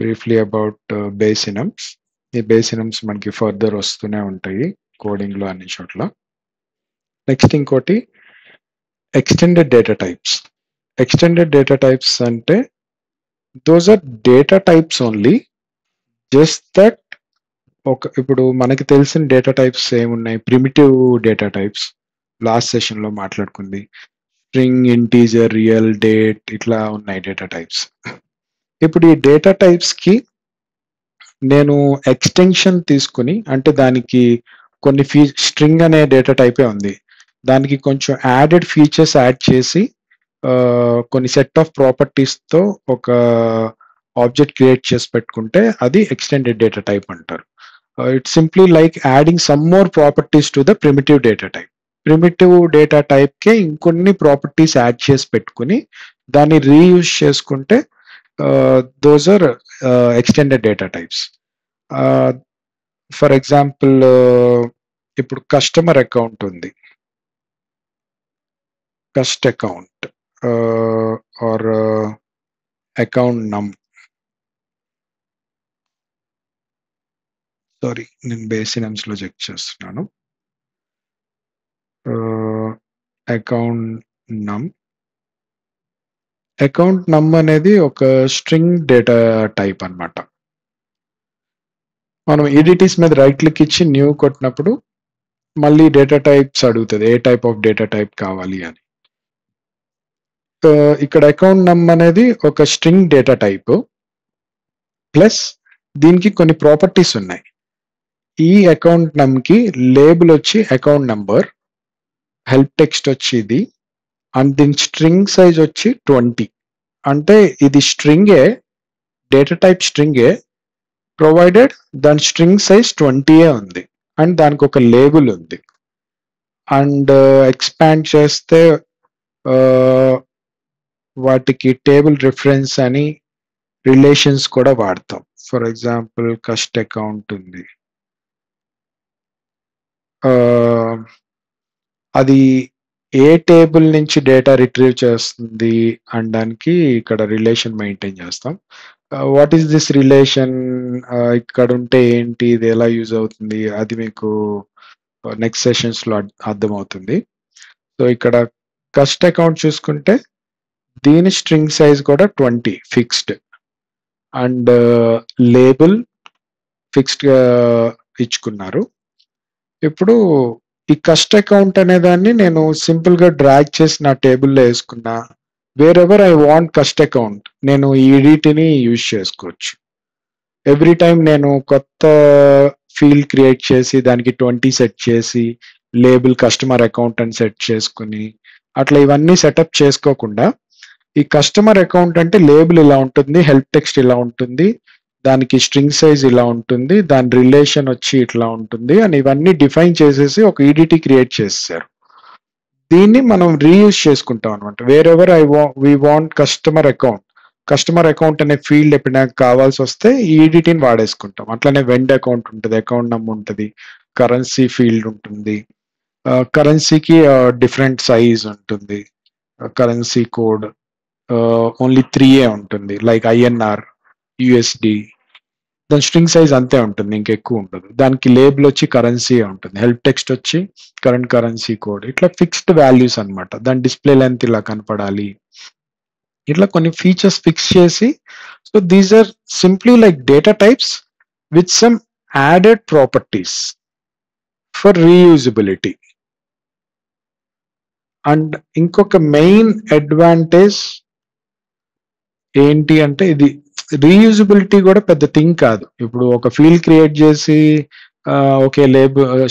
briefly about base enums. ఈ base enums మనకి further వస్తూనే ఉంటాయి కోడింగ్లో అన్ని చోట్ల. నెక్స్ట్ ఇంకోటి extended data types. Extended data types అంటే those are data types only, just that ఇప్పుడు మనకి తెలిసిన డేటా టైప్స్ ఏమున్నాయి, ప్రిమిటివ్ డేటా టైప్స్ లాస్ట్ సెషన్లో మాట్లాడుకుంది, స్ట్రింగ్, ఇంటీజర్, రియల్, డేట్ ఇట్లా ఉన్నాయి డేటా టైప్స్. ఇప్పుడు ఈ డేటా టైప్స్కి నేను ఎక్స్టెన్షన్ తీసుకుని, అంటే దానికి కొన్ని స్ట్రింగ్ అనే డేటా టైపే ఉంది, దానికి కొంచెం యాడెడ్ ఫీచర్స్ యాడ్ చేసి కొన్ని సెట్ ఆఫ్ ప్రాపర్టీస్తో ఒక ఆబ్జెక్ట్ క్రియేట్ చేసి పెట్టుకుంటే అది ఎక్స్టెండెడ్ డేటా టైప్ అంటారు. It's simply like adding some more properties to the primitive data type. Primitive data టైప్కే ఇంకొన్ని ప్రాపర్టీస్ యాడ్ చేసి పెట్టుకుని దాన్ని రీయూజ్ చేసుకుంటే those are extended data types. For example ఇప్పుడు కస్టమర్ అకౌంట్ ఉంది, cust account or account num. Sorry, నేను base ఎనమ్స్లో చెక్ చేస్తున్నాను. Account num. అకౌంట్ నమ్ అనేది ఒక స్ట్రింగ్ డేటా టైప్ అన్నమాట. మనం ఈడిటీస్ మీద రైట్ క్లిక్ ఇచ్చి న్యూ కొట్టినప్పుడు మళ్ళీ డేటా టైప్స్ అడుగుతుంది, ఏ టైప్ ఆఫ్ డేటా టైప్ కావాలి అని. ఇక్కడ అకౌంట్ నమ్ అనేది ఒక స్ట్రింగ్ డేటా టైప్ ప్లస్ దీనికి కొన్ని ప్రాపర్టీస్ ఉన్నాయి. ఈ అకౌంట్ నమ్కి లేబుల్ వచ్చి అకౌంట్ నంబర్, హెల్ప్ టెక్స్ట్ వచ్చి ఇది, అండ్ దీని స్ట్రింగ్ సైజ్ వచ్చి 20. అంటే ఇది స్ట్రింగే, డేటా టైప్ స్ట్రింగే, ప్రొవైడెడ్ దాని స్ట్రింగ్ సైజ్ 20 ఉంది అండ్ దానికి ఒక లేబుల్ ఉంది. అండ్ ఎక్స్పాండ్ చేస్తే వాటికి టేబుల్ రిఫరెన్స్ అని రిలేషన్స్ కూడా వాడతాం. ఫర్ ఎగ్జాంపుల్ కస్ట్ అకౌంట్ ఉంది, అది ఏ టేబుల్ నుంచి డేటా రిట్రీవ్ చేస్తుంది అనడానికి ఇక్కడ రిలేషన్ మెయింటైన్ చేస్తాం. వాట్ ఈస్ దిస్ రిలేషన్, ఇక్కడ ఉంటే ఏంటి, ఇది ఎలా యూజ్ అవుతుంది, అది మీకు నెక్స్ట్ సెషన్స్లో అర్థమవుతుంది. సో ఇక్కడ కస్ట్ అకౌంట్ చూసుకుంటే దీని స్ట్రింగ్ సైజ్ కూడా 20 ఫిక్స్డ్ అండ్ లేబుల్ ఫిక్స్డ్ ఇచ్చుకున్నారు. ఇప్పుడు ఈ కస్ట్ అకౌంట్ అనే దాన్ని నేను సింపుల్ గా డ్రాగ్ చేసి నా టేబుల్లో వేసుకున్నా, వేరెవర్ ఐ వాంట్ కస్ట్ అకౌంట్ నేను ఈ ఈడిట్ని యూజ్ చేసుకోవచ్చు. ఎవ్రీ టైం నేను కొత్త ఫీల్డ్ క్రియేట్ చేసి దానికి 20 సెట్ చేసి లేబుల్ కస్టమర్ అకౌంట్ అని సెట్ చేసుకుని అట్లా ఇవన్నీ సెటప్ చేసుకోకుండా ఈ కస్టమర్ అకౌంట్ అంటే లేబుల్ ఇలా ఉంటుంది, హెల్ప్ టెక్స్ట్ ఇలా ఉంటుంది, దానికి స్ట్రింగ్ సైజ్ ఇలా ఉంటుంది, దాని రిలేషన్ వచ్చి ఇట్లా ఉంటుంది అని ఇవన్నీ డిఫైన్ చేసేసి ఒక ఈడిటీ క్రియేట్ చేశారు. దీన్ని మనం రీయూజ్ చేసుకుంటాం అనమాట. Wherever we want customer account అనే ఫీల్డ్ ఎప్పుడైనా కావాల్సి వస్తే ఈ ఈడిటీని వాడేసుకుంటాం. అట్లనే వెండ్ అకౌంట్ ఉంటుంది, అకౌంట్ నమ్ ఉంటుంది, కరెన్సీ ఫీల్డ్ ఉంటుంది, కరెన్సీకి డిఫరెంట్ సైజ్ ఉంటుంది, కరెన్సీ కోడ్ ఓన్లీ 3 ఉంటుంది, లైక్ INR, USD, దాని స్ట్రింగ్ సైజ్ అంతే ఉంటుంది, ఇంకెక్కువ ఉండదు. దానికి లేబుల్ వచ్చి కరెన్సీ ఉంటుంది, హెల్ప్ టెక్స్ట్ వచ్చి కరెంట్ కరెన్సీ కోడ్, ఇట్లా ఫిక్స్డ్ వాల్యూస్ అనమాట. దాని డిస్ప్లే లెంత్ ఇలా కనపడాలి, ఇట్లా కొన్ని ఫీచర్స్ ఫిక్స్ చేసి. So these are simply like data types with some added properties for reusability. And ఇంకొక మెయిన్ అడ్వాంటేజ్ ఏంటి అంటే ఇది రీయూజబిలిటీ కూడా పెద్ద థింగ్ కాదు. ఇప్పుడు ఒక ఫీల్డ్ క్రియేట్ చేసి ఓకే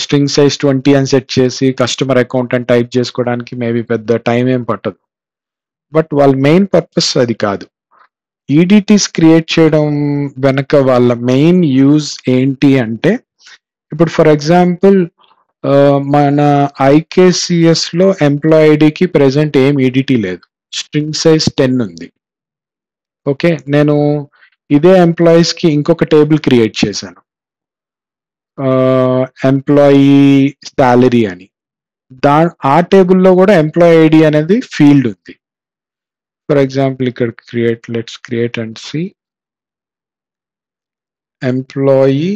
స్ట్రింగ్ సైజ్ 20 అని సెట్ చేసి కస్టమర్ అకౌంట్ అని టైప్ చేసుకోవడానికి మేబీ పెద్ద టైం ఏం పట్టదు. బట్ వాళ్ళ మెయిన్ పర్పస్ అది కాదు. ఈడిటీస్ క్రియేట్ చేయడం వెనక వాళ్ళ మెయిన్ యూజ్ ఏంటి అంటే, ఇప్పుడు ఫర్ ఎగ్జాంపుల్ మన ఐకేసిఎస్ లో ఎంప్లాయ్ ఐడికి ప్రెసెంట్ ఏం ఈడిటీ లేదు, స్ట్రింగ్ సైజ్ 10 ఉంది. ఓకే, నేను ఇదే ఎంప్లాయీస్ కి ఇంకొక టేబుల్ క్రియేట్ చేశాను, ఎంప్లాయీ సాలరీ అని. ఆ టేబుల్లో కూడా ఎంప్లాయీ ఐడి అనేది ఫీల్డ్ ఉంది. ఫర్ ఎగ్జాంపుల్ ఇక్కడ let's create and see employee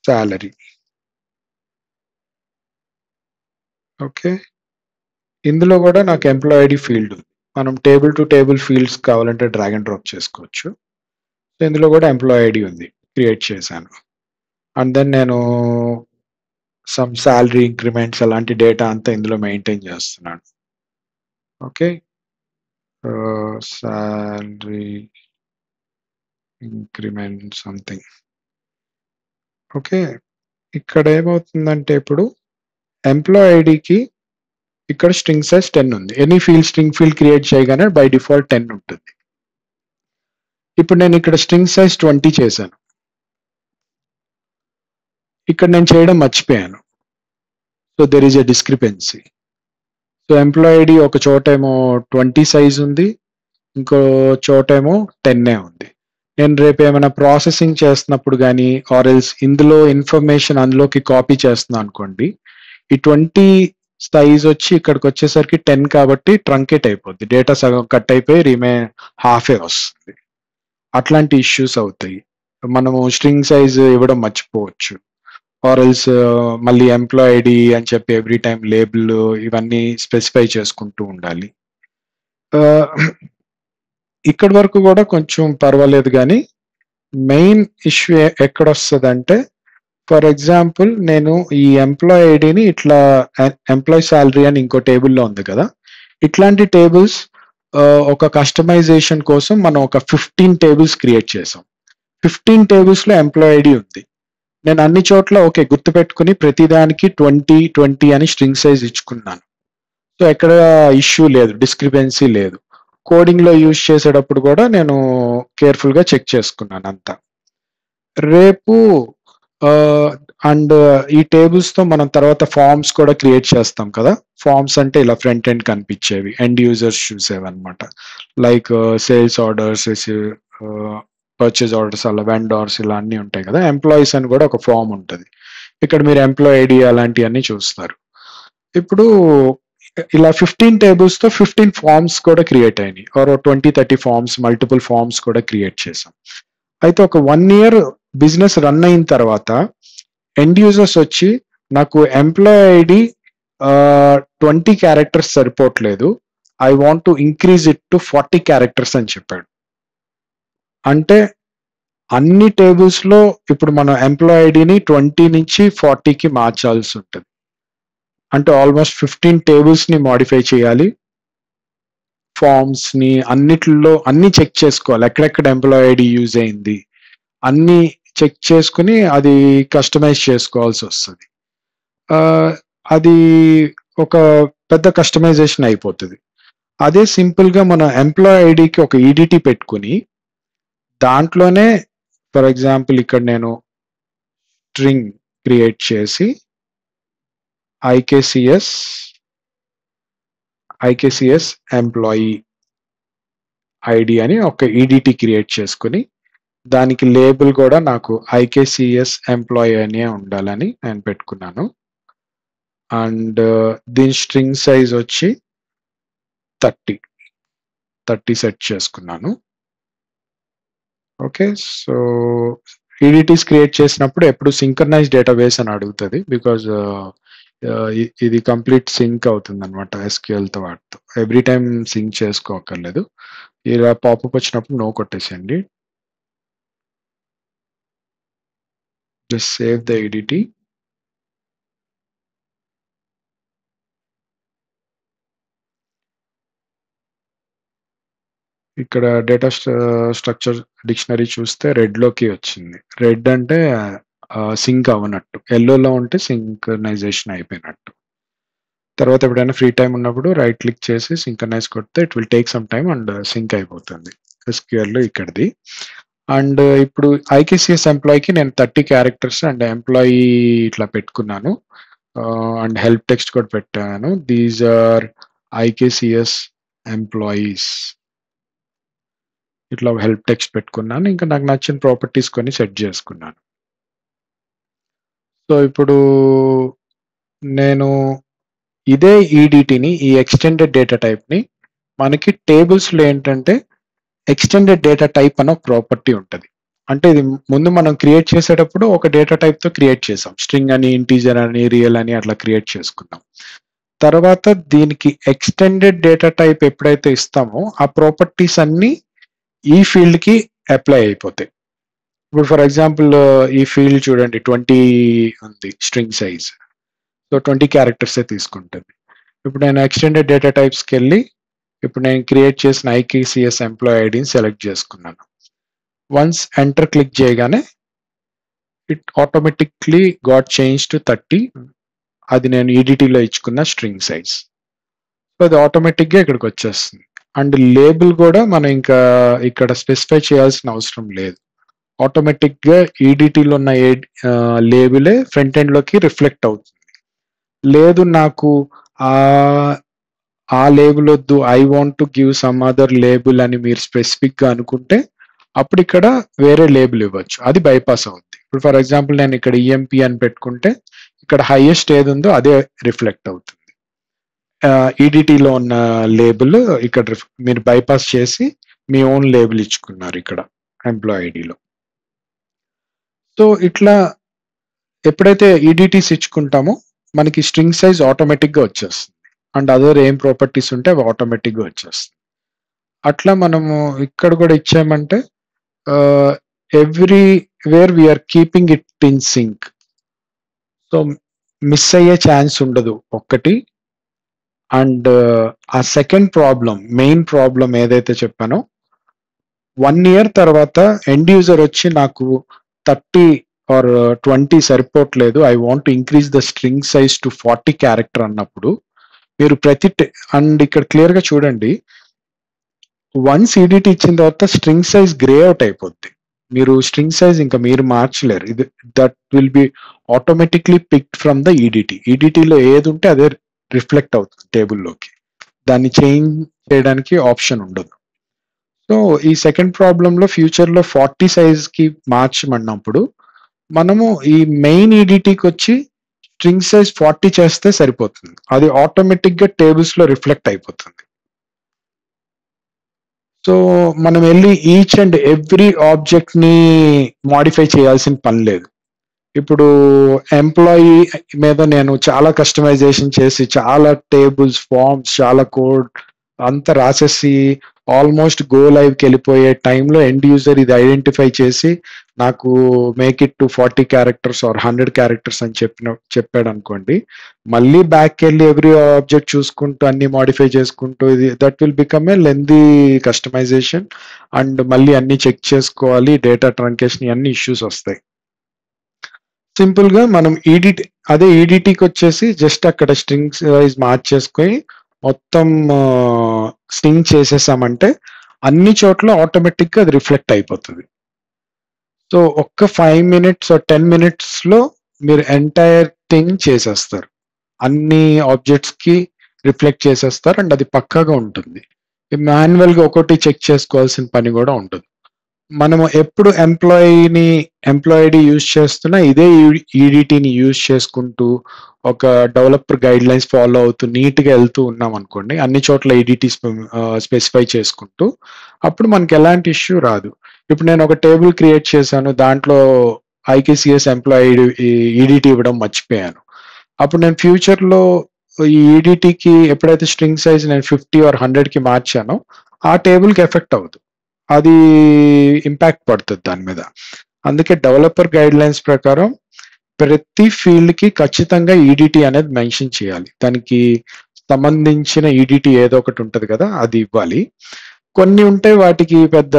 salary. Okay, ఇందులో కూడా నాకు ఎంప్లాయీ ఐడి ఫీల్డ్ ఉంది. మనం టేబుల్ టు టేబుల్ ఫీల్డ్స్ కావాలంటే డ్రాగ్ అండ్ డ్రాప్ చేసుకోవచ్చు. సో ఇందులో కూడా ఎంప్లాయీ ఐడి ఉంది, క్రియేట్ చేశాను. అండ్ దెన్ నేను సమ్ శాలరీ ఇంక్రిమెంట్స్ అలాంటి డేటా అంతా ఇందులో మెయింటైన్ చేస్తున్నాను. Okay, salary increment something. Okay, ఇక్కడ ఏమవుతుందంటే ఇప్పుడు ఎంప్లాయీ ఐడికి ఇక్కడ స్ట్రింగ్ సైజ్ 10 ఉంది. ఎనీ స్ట్రింగ్ ఫీల్డ్ క్రియేట్ చేయగానే బై డిఫాల్ట్ 10 ఉంటుంది. ఇప్పుడు నేను ఇక్కడ స్ట్రింగ్ సైజ్ 20 చేశాను. ఇక్కడ నేను చేయడం మర్చిపోయాను. So there is a discrepancy. So employee ID ఒక చోటేమో 20 సైజ్ ఉంది, ఇంకో చోటేమో 10 ఉంది. నేను రేపు ఏమైనా ప్రాసెసింగ్ చేస్తున్నప్పుడు కానీ ఆర్ఎల్స్ ఇందులో ఇన్ఫర్మేషన్ అందులోకి కాపీ చేస్తున్నాను అనుకోండి, ఈ 20 సైజ్ వచ్చి ఇక్కడికి వచ్చేసరికి 10 కాబట్టి ట్రంకేట్ అయిపోద్ది, డేటా సగం కట్ అయిపోయి హాఫే వస్తుంది. అట్లాంటి ఇష్యూస్ అవుతాయి. మనము స్ట్రింగ్ సైజ్ ఇవ్వడం మర్చిపోవచ్చు, ఆర్ఎల్స్ మళ్ళీ ఎంప్లాయ్ ఐడి అని చెప్పి ఎవ్రీ టైం లేబుల్ ఇవన్నీ స్పెసిఫై చేసుకుంటూ ఉండాలి. ఇక్కడి వరకు కూడా కొంచెం పర్వాలేదు, కానీ మెయిన్ ఇష్యూ ఎక్కడ వస్తుంది అంటే, ఫర్ ఎగ్జాంపుల్ నేను ఈ ఎంప్లాయ్ ఐడిని ఇట్లా ఎంప్లాయ్ శాలరీ అని ఇంకో టేబుల్లో ఉంది కదా, ఇట్లాంటి టేబుల్స్ ఒక కస్టమైజేషన్ కోసం మనం ఒక 15 టేబుల్స్ క్రియేట్ చేసాం. 15 టేబుల్స్ లో ఎంప్లాయ్ ఐడి ఉంది. నేను అన్ని చోట్ల ఓకే గుర్తుపెట్టుకుని ప్రతిదానికి 20 అని స్ట్రింగ్ సైజ్ ఇచ్చుకున్నాను. సో ఎక్కడ ఇష్యూ లేదు, డిస్క్రిపెన్సీ లేదు. కోడింగ్ లో యూజ్ చేసేటప్పుడు కూడా నేను కేర్ఫుల్ గా చెక్ చేసుకున్నాను అంతా. రేపు అండ్ ఈ టేబుల్స్ తో మనం తర్వాత ఫార్మ్స్ కూడా క్రియేట్ చేస్తాం కదా. ఫార్మ్స్ అంటే ఇలా ఫ్రంట్ ఎండ్ కనిపించేవి, ఎండ్ యూజర్స్ చూసేవి అనమాట. Like sales orders, purchase orders, అలా వెండార్స్ ఇలా అన్ని ఉంటాయి కదా. ఎంప్లాయీస్ అని కూడా ఒక ఫార్మ్ ఉంటుంది. ఇక్కడ మీరు ఎంప్లాయీ ఐడి అలాంటివన్నీ చూస్తారు. ఇప్పుడు ఇలా 15 టేబుల్స్ తో 15 ఫార్మ్స్ కూడా క్రియేట్ అయినాయి, ఆర్ 20-30 ఫార్మ్స్, మల్టిపుల్ ఫార్మ్స్ కూడా క్రియేట్ చేసాం. అయితే ఒక 1 year బిజినెస్ రన్ అయిన తర్వాత ఎండ్ యూజర్స్ వచ్చి నాకు ఎంప్లాయీ ఐడి 20 క్యారెక్టర్స్ సరిపోవట్లేదు, I want to increase it to 40 characters అని చెప్పాడు. అంటే అన్ని టేబుల్స్ లో ఇప్పుడు మనం ఎంప్లాయీ ఐడిని 20 నుంచి 40కి మార్చాల్సి ఉంటుంది. అంటే ఆల్మోస్ట్ 15 టేబుల్స్ ని మాడిఫై చేయాలి, ఫార్మ్స్ ని అన్నిట్లో అన్ని చెక్ చేసుకోవాలి, ఎక్కడెక్కడ ఎంప్లాయీ ఐడి యూజ్ అయింది అన్ని చెక్ చేసుకుని అది కస్టమైజ్ చేసుకోవాల్సి వస్తుంది. అది ఒక పెద్ద కస్టమైజేషన్ అయిపోతుంది. అదే సింపుల్ గా మన ఎంప్లాయీ ఐడికి ఒక ఈడిటీ పెట్టుకుని దాంట్లోనే ఫర్ ఎగ్జాంపుల్ ఇక్కడ నేను స్ట్రింగ్ క్రియేట్ చేసి ఐకేసిఎస్ ఎంప్లాయీ ఐడి అని ఒక ఈడిటీ క్రియేట్ చేసుకుని దానికి లేబుల్ కూడా నాకు ఐకేసిఎస్ ఎంప్లాయీ అనే ఉండాలని నేను పెట్టుకున్నాను. అండ్ దీని స్ట్రింగ్ సైజ్ వచ్చి 30 సెట్ చేసుకున్నాను. ఓకే, సో ఈడిటీస్ క్రియేట్ చేసినప్పుడు ఎప్పుడు సింక్రనైజ్ డేటాబేస్ అని అడుగుతుంది, బికాజ్ ఇది కంప్లీట్ సింక్ అవుతుంది అనమాట SQL తో. వాటితో ఎవ్రీ టైం సింక్ చేసుకోకర్లేదు. ఇలా పాపప్ వచ్చినప్పుడు నో కొట్టేసేయండి. Just save the EDT. ఇక్కడ డేటా స్ట్రక్చర్ డిక్షనరీ చూస్తే రెడ్లోకి వచ్చింది. రెడ్ అంటే సింక్ అవ్వనట్టు, ఎల్లోలో ఉంటే సింక్రనైజేషన్ అయిపోయినట్టు. తర్వాత ఎప్పుడైనా ఫ్రీ టైం ఉన్నప్పుడు రైట్ క్లిక్ చేసి సింక్రనైజ్ కొడితే it will take some time and sync అయిపోతుంది. ఎస్క్యూఎల్ ఇక్కడిది. అండ్ ఇప్పుడు ఐకేసిఎస్ ఎంప్లాయీకి నేను 30 క్యారెక్టర్స్ అండ్ ఎంప్లాయీ ఇట్లా పెట్టుకున్నాను. అండ్ హెల్ప్ టెక్స్ట్ కూడా పెట్టాను. These are IKCS employees. ఇట్లా హెల్ప్ టెక్స్ట్ పెట్టుకున్నాను. ఇంకా నాకు నచ్చిన ప్రాపర్టీస్ కొన్ని సెట్ చేసుకున్నాను. సో ఇప్పుడు నేను ఇదే ఈడిటిని, ఈ ఎక్స్టెండెడ్ డేటా టైప్ని మనకి టేబుల్స్లో ఏంటంటే ఎక్స్టెండెడ్ డేటా టైప్ అనే ప్రాపర్టీ ఉంటుంది. అంటే ఇది ముందు మనం క్రియేట్ చేసేటప్పుడు ఒక డేటా టైప్తో క్రియేట్ చేసాం. స్ట్రింగ్ అని, ఇంటీజర్ అని, రియల్ అని అట్లా క్రియేట్ చేసుకున్నాం. తర్వాత దీనికి ఎక్స్టెండెడ్ డేటా టైప్ ఎప్పుడైతే ఇస్తామో ఆ ప్రాపర్టీస్ అన్ని ఈ ఫీల్డ్కి అప్లై అయిపోతాయి. ఇప్పుడు ఫర్ ఎగ్జాంపుల్ ఈ ఫీల్డ్ చూడండి 20 ఉంది స్ట్రింగ్ సైజ్. సో 20 క్యారెక్టర్సే తీసుకుంటుంది. ఇప్పుడు నేను ఎక్స్టెండెడ్ డేటా టైప్స్కి వెళ్ళి ఇప్పుడు నేను క్రియేట్ చేసిన ఐకేసిఎస్ ఎంప్లాయీ ఐడిని సెలెక్ట్ చేసుకున్నాను. వన్స్ ఎంటర్ క్లిక్ చేయగానే it automatically got change to 30. అది నేను ఈడిటీలో ఇచ్చుకున్న స్ట్రింగ్ సైజ్. సో అది ఆటోమేటిక్గా ఇక్కడికి వచ్చేస్తుంది. అండ్ లేబుల్ కూడా మనం ఇంకా ఇక్కడ స్పెసిఫై చేయాల్సిన అవసరం లేదు. ఆటోమేటిక్గా ఈడిటీలో ఉన్న లేబులే ఫ్రంట్ ఎండ్లోకి రిఫ్లెక్ట్ అవుతుంది. లేదు నాకు ఆ లేబుల్ వద్దు, I want to give some other label అని మీరు స్పెసిఫిక్గా అనుకుంటే అప్పుడు ఇక్కడ వేరే లేబుల్ ఇవ్వచ్చు. అది బైపాస్ అవుతుంది. ఇప్పుడు ఫర్ ఎగ్జాంపుల్ నేను ఇక్కడ ఈఎంపి అని పెట్టుకుంటే ఇక్కడ హైయెస్ట్ ఏది ఉందో అదే రిఫ్లెక్ట్ అవుతుంది. ఈడిటీలో ఉన్న లేబుల్ ఇక్కడ మీరు బైపాస్ చేసి మీ ఓన్ లేబుల్ ఇచ్చుకున్నారు ఇక్కడ ఎంప్లాయీ ఐడిలో. సో ఇట్లా ఎప్పుడైతే ఈడిటీస్ ఇచ్చుకుంటామో మనకి స్ట్రింగ్ సైజ్ ఆటోమేటిక్గా వచ్చేస్తుంది. అండ్ అదర్ ఏం ప్రాపర్టీస్ ఉంటే అవి ఆటోమేటిక్గా వచ్చేస్తుంది. అట్లా మనము ఇక్కడ కూడా ఇచ్చామంటే everywhere we're keeping it in sync. So miss అయ్యే ఛాన్స్ ఉండదు ఒక్కటి. అండ్ ఆ సెకండ్ ప్రాబ్లం, మెయిన్ ప్రాబ్లం ఏదైతే చెప్పానో 1 year తర్వాత ఎండ్ యూజర్ వచ్చి నాకు 30 or 20 సరిపోవట్లేదు, I want to increase the string size to 40 character అన్నప్పుడు మీరు అండ్ ఇక్కడ క్లియర్గా చూడండి, వన్స్ ఈడిటీ ఇచ్చిన తర్వాత స్ట్రింగ్ సైజ్ గ్రే అవుట్ అయిపోద్ది. మీరు స్ట్రింగ్ సైజ్ ఇంకా మీరు మార్చలేరు. ఇది that will be automatically picked from the EDT. ఈడిటీలో ఏది ఉంటే అదే రిఫ్లెక్ట్ అవుతుంది టేబుల్లోకి. దాన్ని చేంజ్ చేయడానికి ఆప్షన్ ఉండదు. సో ఈ సెకండ్ ప్రాబ్లంలో ఫ్యూచర్లో 40 సైజ్కి మార్చమన్నప్పుడు మనము ఈ మెయిన్ ఈడిటీకి వచ్చి స్ట్రింగ్ సైజ్ 40 చేస్తే సరిపోతుంది. అది ఆటోమేటిక్గా టేబుల్స్లో రిఫ్లెక్ట్ అయిపోతుంది. సో మనం వెళ్ళి ఈచ్ అండ్ ఎవ్రీ ఆబ్జెక్ట్ని మాడిఫై చేయాల్సిన పని లేదు. ఇప్పుడు ఎంప్లాయీ మీద నేను చాలా కస్టమైజేషన్ చేసి చాలా టేబుల్స్, ఫార్మ్స్, చాలా కోడ్ అంతా రాసేసి ఆల్మోస్ట్ గో లైవ్కి వెళ్ళిపోయే టైంలో ఎండ్ యూజర్ ఇది ఐడెంటిఫై చేసి నాకు make it to 40 characters or 100 characters అని చెప్పాడు అనుకోండి, మళ్ళీ బ్యాక్ వెళ్ళి ఎవ్రీ ఆబ్జెక్ట్ చూసుకుంటూ అన్ని మాడిఫై చేసుకుంటూ ఇది that will become a lengthy customisation. And మళ్ళీ అన్ని చెక్ చేసుకోవాలి, డేటా ట్రంకేషన్ అన్ని ఇష్యూస్ వస్తాయి. సింపుల్ గా మనం అదే ఈడిటీకి వచ్చేసి జస్ట్ అక్కడ స్ట్రింగ్ వైజ్ మార్చేసుకొని మొత్తం స్ట్రింగ్ చేసేసామంటే అన్ని చోట్ల ఆటోమేటిక్ గా అది రిఫ్లెక్ట్ అయిపోతుంది. సో ఒక్క 5 minutes or 10 minutes లో మీరు ఎంటైర్ థింగ్ చేసేస్తారు, అన్ని ఆబ్జెక్ట్స్ కి రిఫ్లెక్ట్ చేసేస్తారు. అండ్ అది పక్కాగా ఉంటుంది. మాన్యువల్ గా ఒకటి చెక్ చేసుకోవాల్సిన పని కూడా ఉండదు. మనము ఎప్పుడు ఎంప్లాయీ యూజ్ చేస్తున్నా ఇదే ఈడిటీని యూజ్ చేసుకుంటూ ఒక డెవలపర్ గైడ్ లైన్స్ ఫాలో అవుతూ నీట్గా వెళ్తూ ఉన్నాం అనుకోండి, అన్ని చోట్ల ఈడిటీ స్పెసిఫై చేసుకుంటూ, అప్పుడు మనకి ఎలాంటి ఇష్యూ రాదు. ఇప్పుడు నేను ఒక టేబుల్ క్రియేట్ చేశాను, దాంట్లో ఐకేసిఎస్ ఎంప్లాయీ ఈడిటీ ఇవ్వడం మర్చిపోయాను. అప్పుడు నేను ఫ్యూచర్లో ఈ ఈడిటీకి ఎప్పుడైతే స్ట్రింగ్ సైజ్ నేను 50 or 100కి మార్చానో ఆ టేబుల్కి ఎఫెక్ట్ అవ్వదు, అది ఇంపాక్ట్ పడుతుంది దాని మీద. అందుకే డెవలపర్ గైడ్ లైన్స్ ప్రకారం ప్రతి ఫీల్డ్ కి ఖచ్చితంగా ఈడిటీ అనేది మెన్షన్ చేయాలి. దానికి సంబంధించిన ఈడిటీ ఏదో ఒకటి ఉంటుంది కదా, అది ఇవ్వాలి. కొన్ని ఉంటాయి, వాటికి పెద్ద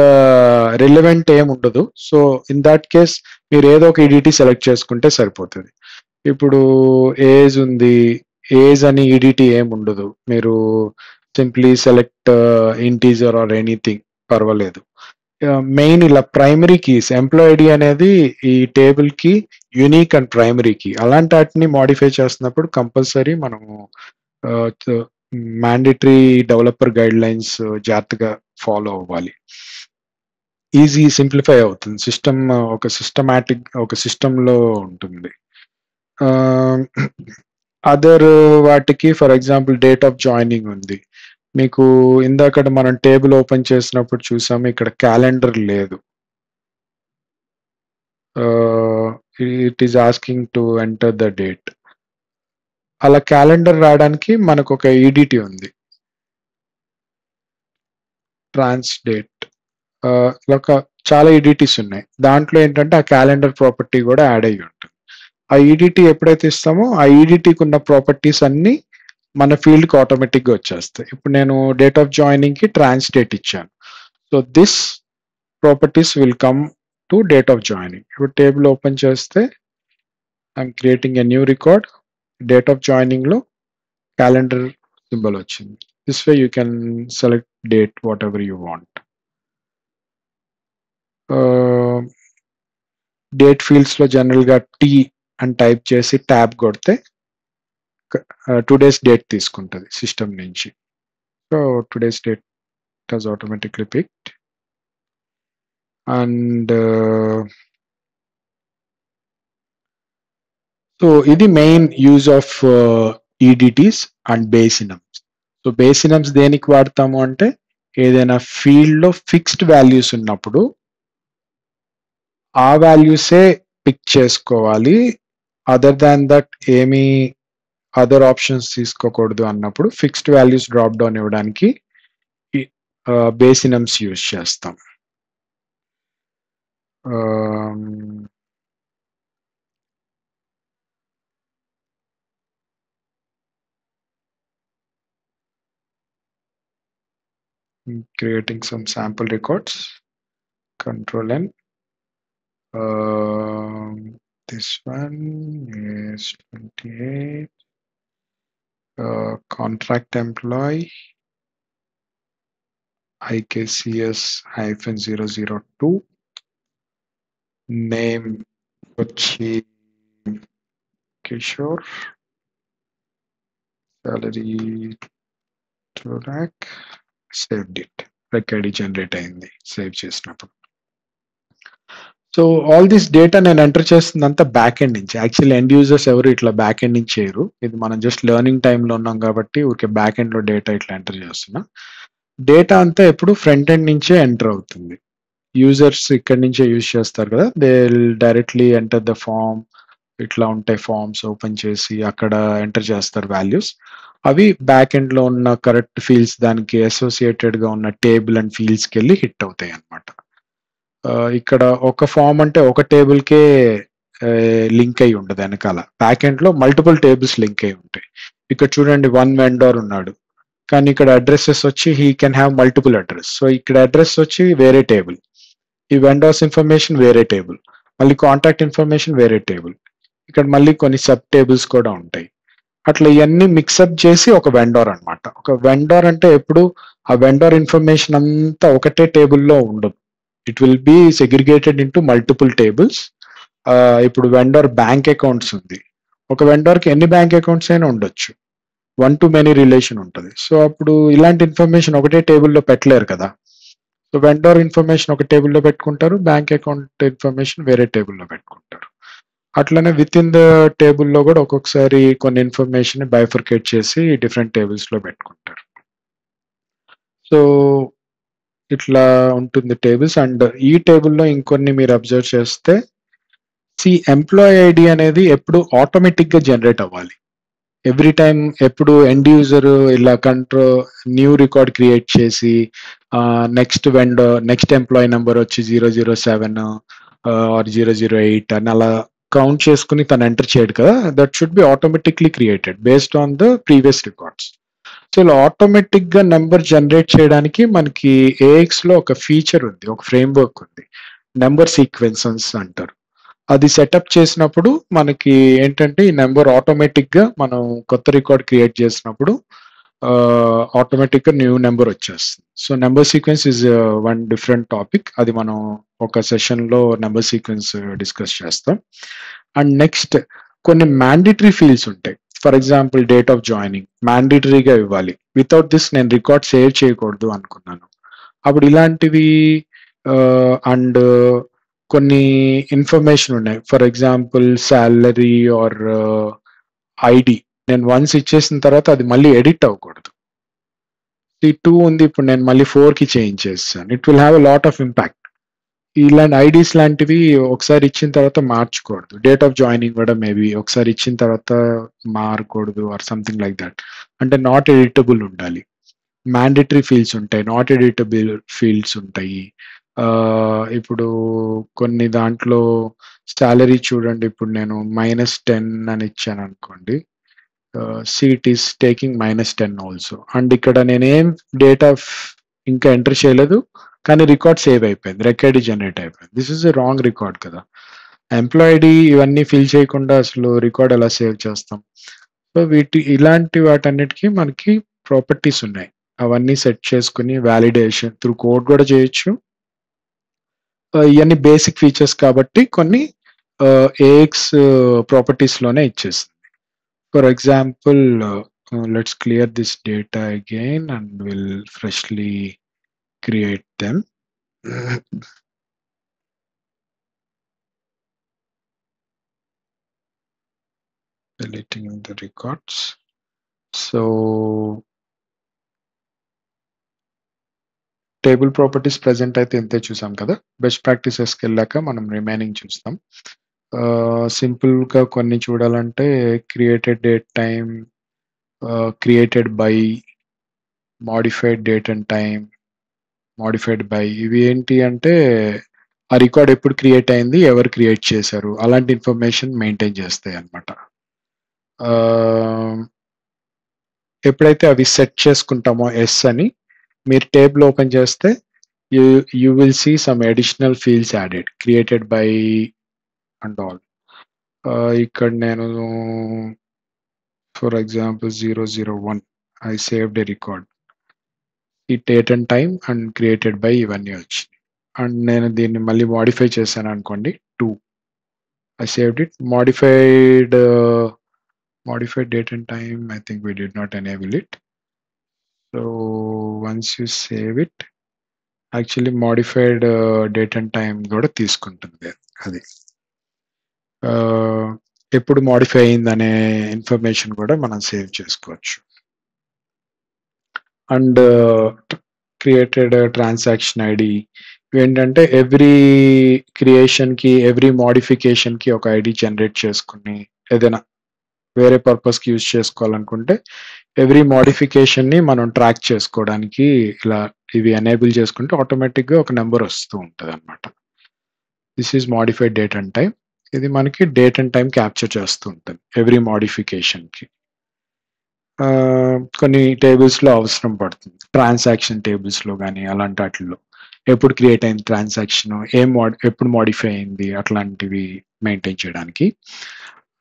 రిలవెంట్ ఏం ఉండదు. సో ఇన్ దట్ కేస్ మీరు ఏదో ఒక ఈడిటి సెలెక్ట్ చేసుకుంటే సరిపోతుంది. ఇప్పుడు ఏజ్ ఉంది, ఏజ్ అని ఈడిటి ఏం ఉండదు, మీరు simply select integer or anything, పర్వాలేదు. మెయిన్ ఇలా ప్రైమరీ కీస్, ఎంప్లాయ్ ఐడి అనేది ఈ టేబుల్ కి యూనిక్ అండ్ ప్రైమరీ కీ. అలాంటి వాటిని మాడిఫై చేస్తున్నప్పుడు కంపల్సరీ మనము మ్యాండేటరీ డెవలపర్ గైడ్ లైన్స్ జాగ్రత్తగా ఫాలో అవ్వాలి. ఈజీ సింప్లిఫై అవుతుంది సిస్టమ్, ఒక సిస్టంలో ఉంటుంది. అదర్ వాటికి for example date of joining ఉంది. మీకు ఇందాక మనం టేబుల్ ఓపెన్ చేసినప్పుడు చూసాము, ఇక్కడ క్యాలెండర్ లేదు. It is asking to enter the date. అలా క్యాలెండర్ రావడానికి మనకు ఒక ఈడిటి ఉంది, ట్రాన్స్ డేట్. ఒక చాలా ఈడిటీస్ ఉన్నాయి. దాంట్లో ఏంటంటే ఆ క్యాలెండర్ ప్రాపర్టీ కూడా యాడ్ అయ్యి ఉంటుంది. ఆ ఈడిటి ఎప్పుడైతే ఇస్తామో ఆ ఈడిటీకి ఉన్న ప్రాపర్టీస్ అన్ని మన ఫీల్డ్ కి ఆటోమేటిక్ గా వచ్చేస్తాయి. ఇప్పుడు నేను డేట్ ఆఫ్ జాయినింగ్ కి ట్రాన్స్ డేట్ ఇచ్చాను. So this properties will come to date of joining. ఇప్పుడు టేబుల్ ఓపెన్ చేస్తే I'm creating a new record. Date of joining లో క్యాలెండర్ సింబల్ వచ్చింది. This way you can select date what ever you want. Date fields లో general గా tea అని type చేసి tab కొడితే today's date తీసుకుంటుంది సిస్టమ్ నుంచి. So today's date has automatically picked. And so ఇది main use of ఈడిటీస్ and బేసినమ్స్. So బేసినమ్స్ దేనికి వాడతాము అంటే, ఏదైనా ఫీల్డ్ లో ఫిక్స్డ్ వాల్యూస్ ఉన్నప్పుడు ఆ వాల్యూసే పిక్ చేసుకోవాలి, అదర్ దాన్ దట్ ఏమీ అదర్ ఆప్షన్స్ తీసుకోకూడదు అన్నప్పుడు ఫిక్స్డ్ వాల్యూస్ డ్రాప్ డౌన్ ఇవ్వడానికి బేసినమ్స్ యూజ్ చేస్తాం. Creating some sample records. Control N. This one is 28. Contract employee. IKCS-002. Name Kochi Kishore. Salary to rack. Saved it. Record generate అయింది save చేసినప్పుడు. So all this data నేను enter చేస్తుందంతా back end నుంచి. Actually end users ఎవరు ఇట్లా back end నుంచి చేయరు. ఇది మనం జస్ట్ లెర్నింగ్ టైంలో ఉన్నాం కాబట్టి ఊరికే బ్యాక్ ఎండ్ లో డేటా ఇట్లా ఎంటర్ చేస్తున్నా. డేటా అంతా ఎప్పుడు ఫ్రంట్ ఎండ్ నుంచే ఎంటర్ అవుతుంది. యూజర్స్ ఇక్కడ నుంచే యూజ్ చేస్తారు కదా, they directly enter the form. ఇట్లా ఉంటాయి ఫామ్స్, ఓపెన్ చేసి అక్కడ ఎంటర్ చేస్తారు వాల్యూస్. అవి బ్యాక్ ఎండ్ లో ఉన్న కరెక్ట్ ఫీల్డ్స్, దానికి అసోసియేటెడ్ గా ఉన్న టేబుల్ అండ్ ఫీల్డ్స్ కి వెళ్ళి హిట్ అవుతాయి అన్నమాట. ఇక్కడ ఒక ఫామ్ అంటే ఒక టేబుల్ కే లింక్ అయి ఉండదు, వెనకాల బ్యాక్ ఎండ్ లో మల్టిపుల్ టేబుల్స్ లింక్ అయి ఉంటాయి. ఇక్కడ చూడండి, 1 వెండర్ ఉన్నాడు, కానీ ఇక్కడ అడ్రసెస్ వచ్చి he can have multiple address. So ఇక్కడ అడ్రస్ వచ్చి వేరే టేబుల్, ఈ వెండర్స్ ఇన్ఫర్మేషన్ వేరే టేబుల్, మళ్ళీ కాంటాక్ట్ ఇన్ఫర్మేషన్ వేరే టేబుల్, ఇక్కడ మళ్ళీ కొన్ని సబ్ టేబుల్స్ కూడా ఉంటాయి. అట్లా ఇవన్నీ మిక్సప్ చేసి ఒక వెండర్ అన్నమాట. ఒక వెండర్ అంటే ఎప్పుడు ఆ వెండర్ ఇన్ఫర్మేషన్ అంతా ఒకటే టేబుల్లో ఉండదు. It will be segregated into multiple tables. ఇప్పుడు వెండర్ బ్యాంక్ అకౌంట్స్ ఉంది, ఒక వెండర్కి ఎన్ని బ్యాంక్ అకౌంట్స్ అయినా ఉండొచ్చు, 1 to many రిలేషన్ ఉంటుంది. సో అప్పుడు ఇలాంటి ఇన్ఫర్మేషన్ ఒకటే టేబుల్లో పెట్టలేరు కదా. సో వెండర్ ఇన్ఫర్మేషన్ ఒక టేబుల్లో పెట్టుకుంటారు, బ్యాంక్ అకౌంట్ ఇన్ఫర్మేషన్ వేరే టేబుల్లో పెట్టుకుంటారు. అట్లనే విత్ ఇన్ ద టేబుల్లో కూడా ఒక్కొక్కసారి కొన్ని ఇన్ఫర్మేషన్ బైఫర్కేట్ చేసి డిఫరెంట్ టేబుల్స్ లో పెట్టుకుంటారు. సో ఇట్లా ఉంటుంది టేబుల్స్. అండ్ ఈ టేబుల్లో ఇంకొన్ని మీరు అబ్జర్వ్ చేస్తే, ఎంప్లాయీ ఐడి అనేది ఎప్పుడు ఆటోమేటిక్ గా జనరేట్ అవ్వాలి. ఎవ్రీ టైం ఎప్పుడు ఎండ్ యూజర్ ఇలా న్యూ రికార్డ్ క్రియేట్ చేసి నెక్స్ట్ నెక్స్ట్ ఎంప్లాయీ నెంబర్ వచ్చి 007 ఆర్ 008 అని అలా కౌంట్ చేసుకుని తను ఎంటర్ చేయడు కదా. That should be automatically created based on the previous records. So ఇలా ఆటోమేటిక్ గా నెంబర్ జనరేట్ చేయడానికి మనకి ఏఎక్స్ లో ఒక ఫీచర్ ఉంది, ఒక ఫ్రేమ్వర్క్ ఉంది, నెంబర్ సీక్వెన్సెస్ అంటారు. అది సెటప్ చేసినప్పుడు మనకి ఏంటంటే ఈ నెంబర్ ఆటోమేటిక్ గా మనం కొత్త రికార్డ్ క్రియేట్ చేసినప్పుడు ఆటోమేటిక్ గా న్యూ నెంబర్ వచ్చేస్తుంది. So number sequence is one different topic, అది మనం ఒక సెషన్ లో నెంబర్ సీక్వెన్స్ డిస్కస్ చేస్తాం. అండ్ నెక్స్ట్ కొన్ని మ్యాండేటరీ ఫీల్డ్స్ ఉంటాయి. For example date of joining మ్యాండేటరీగా ఇవ్వాలి, వితౌట్ దిస్ నేను రికార్డ్ సేవ్ చేయకూడదు అనుకున్నాను. అప్పుడు ఇలాంటివి అండ్ కొన్ని ఇన్ఫర్మేషన్ ఉన్నాయి. For example salary or ID నేను వన్స్ ఇచ్చేసిన తర్వాత అది మళ్ళీ ఎడిట్ అవ్వకూడదు. ఈ 2 ఉంది, ఇప్పుడు నేను మళ్ళీ 4 కి చేంజ్ చేస్తాను, it will have a lot of impact. ఇలాంటి ఐడీస్ లాంటివి ఒకసారి ఇచ్చిన తర్వాత మార్చకూడదు. డేట్ ఆఫ్ జాయినింగ్ కూడా మేబీ ఒకసారి ఇచ్చిన తర్వాత మారకూడదు ఆర్ సంథింగ్ లైక్ దట్. అంటే నాట్ ఎడిటబుల్ ఉండాలి. మ్యాండేటరీ ఫీల్డ్స్ ఉంటాయి, నాట్ ఎడిటబుల్ ఫీల్డ్స్ ఉంటాయి. ఇప్పుడు కొన్ని దాంట్లో సాలరీ చూడండి, ఇప్పుడు నేను -10 అని ఇచ్చాను అనుకోండి, seat is taking -10 also. And ఇక్కడ నేనేం డేటా ఇంకా ఎంటర్ చేయలేదు, కానీ రికార్డ్ సేవ్ అయిపోయింది, రికార్డ్ జనరేట్ అయిపోయింది. This is a wrong record కదా. ఎంప్లాయిడీ ఇవన్నీ ఫిల్ చేయకుండా అసలు రికార్డ్ ఎలా సేవ్ చేస్తాం? సో ఇలాంటి వాటన్నిటికీ మనకి ప్రాపర్టీస్ ఉన్నాయి, అవన్నీ సెట్ చేసుకుని వ్యాలిడేషన్ త్రూ కోడ్ కూడా చేయొచ్చు. ఇవన్నీ బేసిక్ ఫీచర్స్ కాబట్టి కొన్ని ఏఎక్స్ ప్రాపర్టీస్ లోనే ఇచ్చేస్తుంది. For example let's clear this data again and will freshly create them. Deleting the records. So table properties present అయితే ఇంతే చూసాం కదా. బెస్ట్ ప్రాక్టీసెస్కి వెళ్ళాక మనం రిమైనింగ్ చూస్తాం. సింపుల్గా కొన్ని చూడాలంటే created date time, created by, modified date and time, modified by. ఇవి ఏంటి అంటే ఆ రికార్డ్ ఎప్పుడు క్రియేట్ అయింది, ఎవరు క్రియేట్ చేశారు, అలాంటి ఇన్ఫర్మేషన్ మెయింటైన్ చేస్తాయి అన్నమాట. ఎప్పుడైతే అవి సెట్ చేసుకుంటామో ఎస్ అని, మీరు టేబుల్ ఓపెన్ చేస్తే you will see some additional fields added, created by and all. ఇక్కడ నేను for example 001 I saved a record, ఈ date and time and created by ఇవన్నీ వచ్చినాయి. అండ్ నేను దీన్ని మళ్ళీ మాడిఫై చేశాను అనుకోండి, 2 I saved it. modified date and time, I think we did not enable it. So once you save it, actually modified date and time కూడా తీసుకుంటుంది అది. ఎప్పుడు మాడిఫై అయిందనే ఇన్ఫర్మేషన్ కూడా మనం సేవ్ చేసుకోవచ్చు. అండ్ క్రియేటెడ్ ట్రాన్సాక్షన్ ఐడి ఏంటంటే every క్రియేషన్కి every మోడిఫికేషన్కి ఒక ID generate చేసుకుని ఏదైనా వేరే పర్పస్కి యూజ్ చేసుకోవాలనుకుంటే ఎవ్రీ మోడిఫికేషన్ని మనం ట్రాక్ చేసుకోవడానికి ఇలా ఇవి ఎనేబుల్ చేసుకుంటే ఆటోమేటిక్గా ఒక నెంబర్ వస్తూ ఉంటుంది అనమాట. This is modified date and time. ఇది మనకి డేట్ అండ్ టైం క్యాప్చర్ చేస్తూ ఉంటుంది ఎవ్రీ మోడిఫికేషన్కి. కొన్ని టేబుల్స్లో అవసరం పడుతుంది, ట్రాన్సాక్షన్ టేబుల్స్లో కానీ అలాంటి వాటిల్లో ఎప్పుడు క్రియేట్ అయింది ట్రాన్సాక్షన్, ఎప్పుడు మోడిఫై అయింది, అట్లాంటివి మెయింటైన్ చేయడానికి.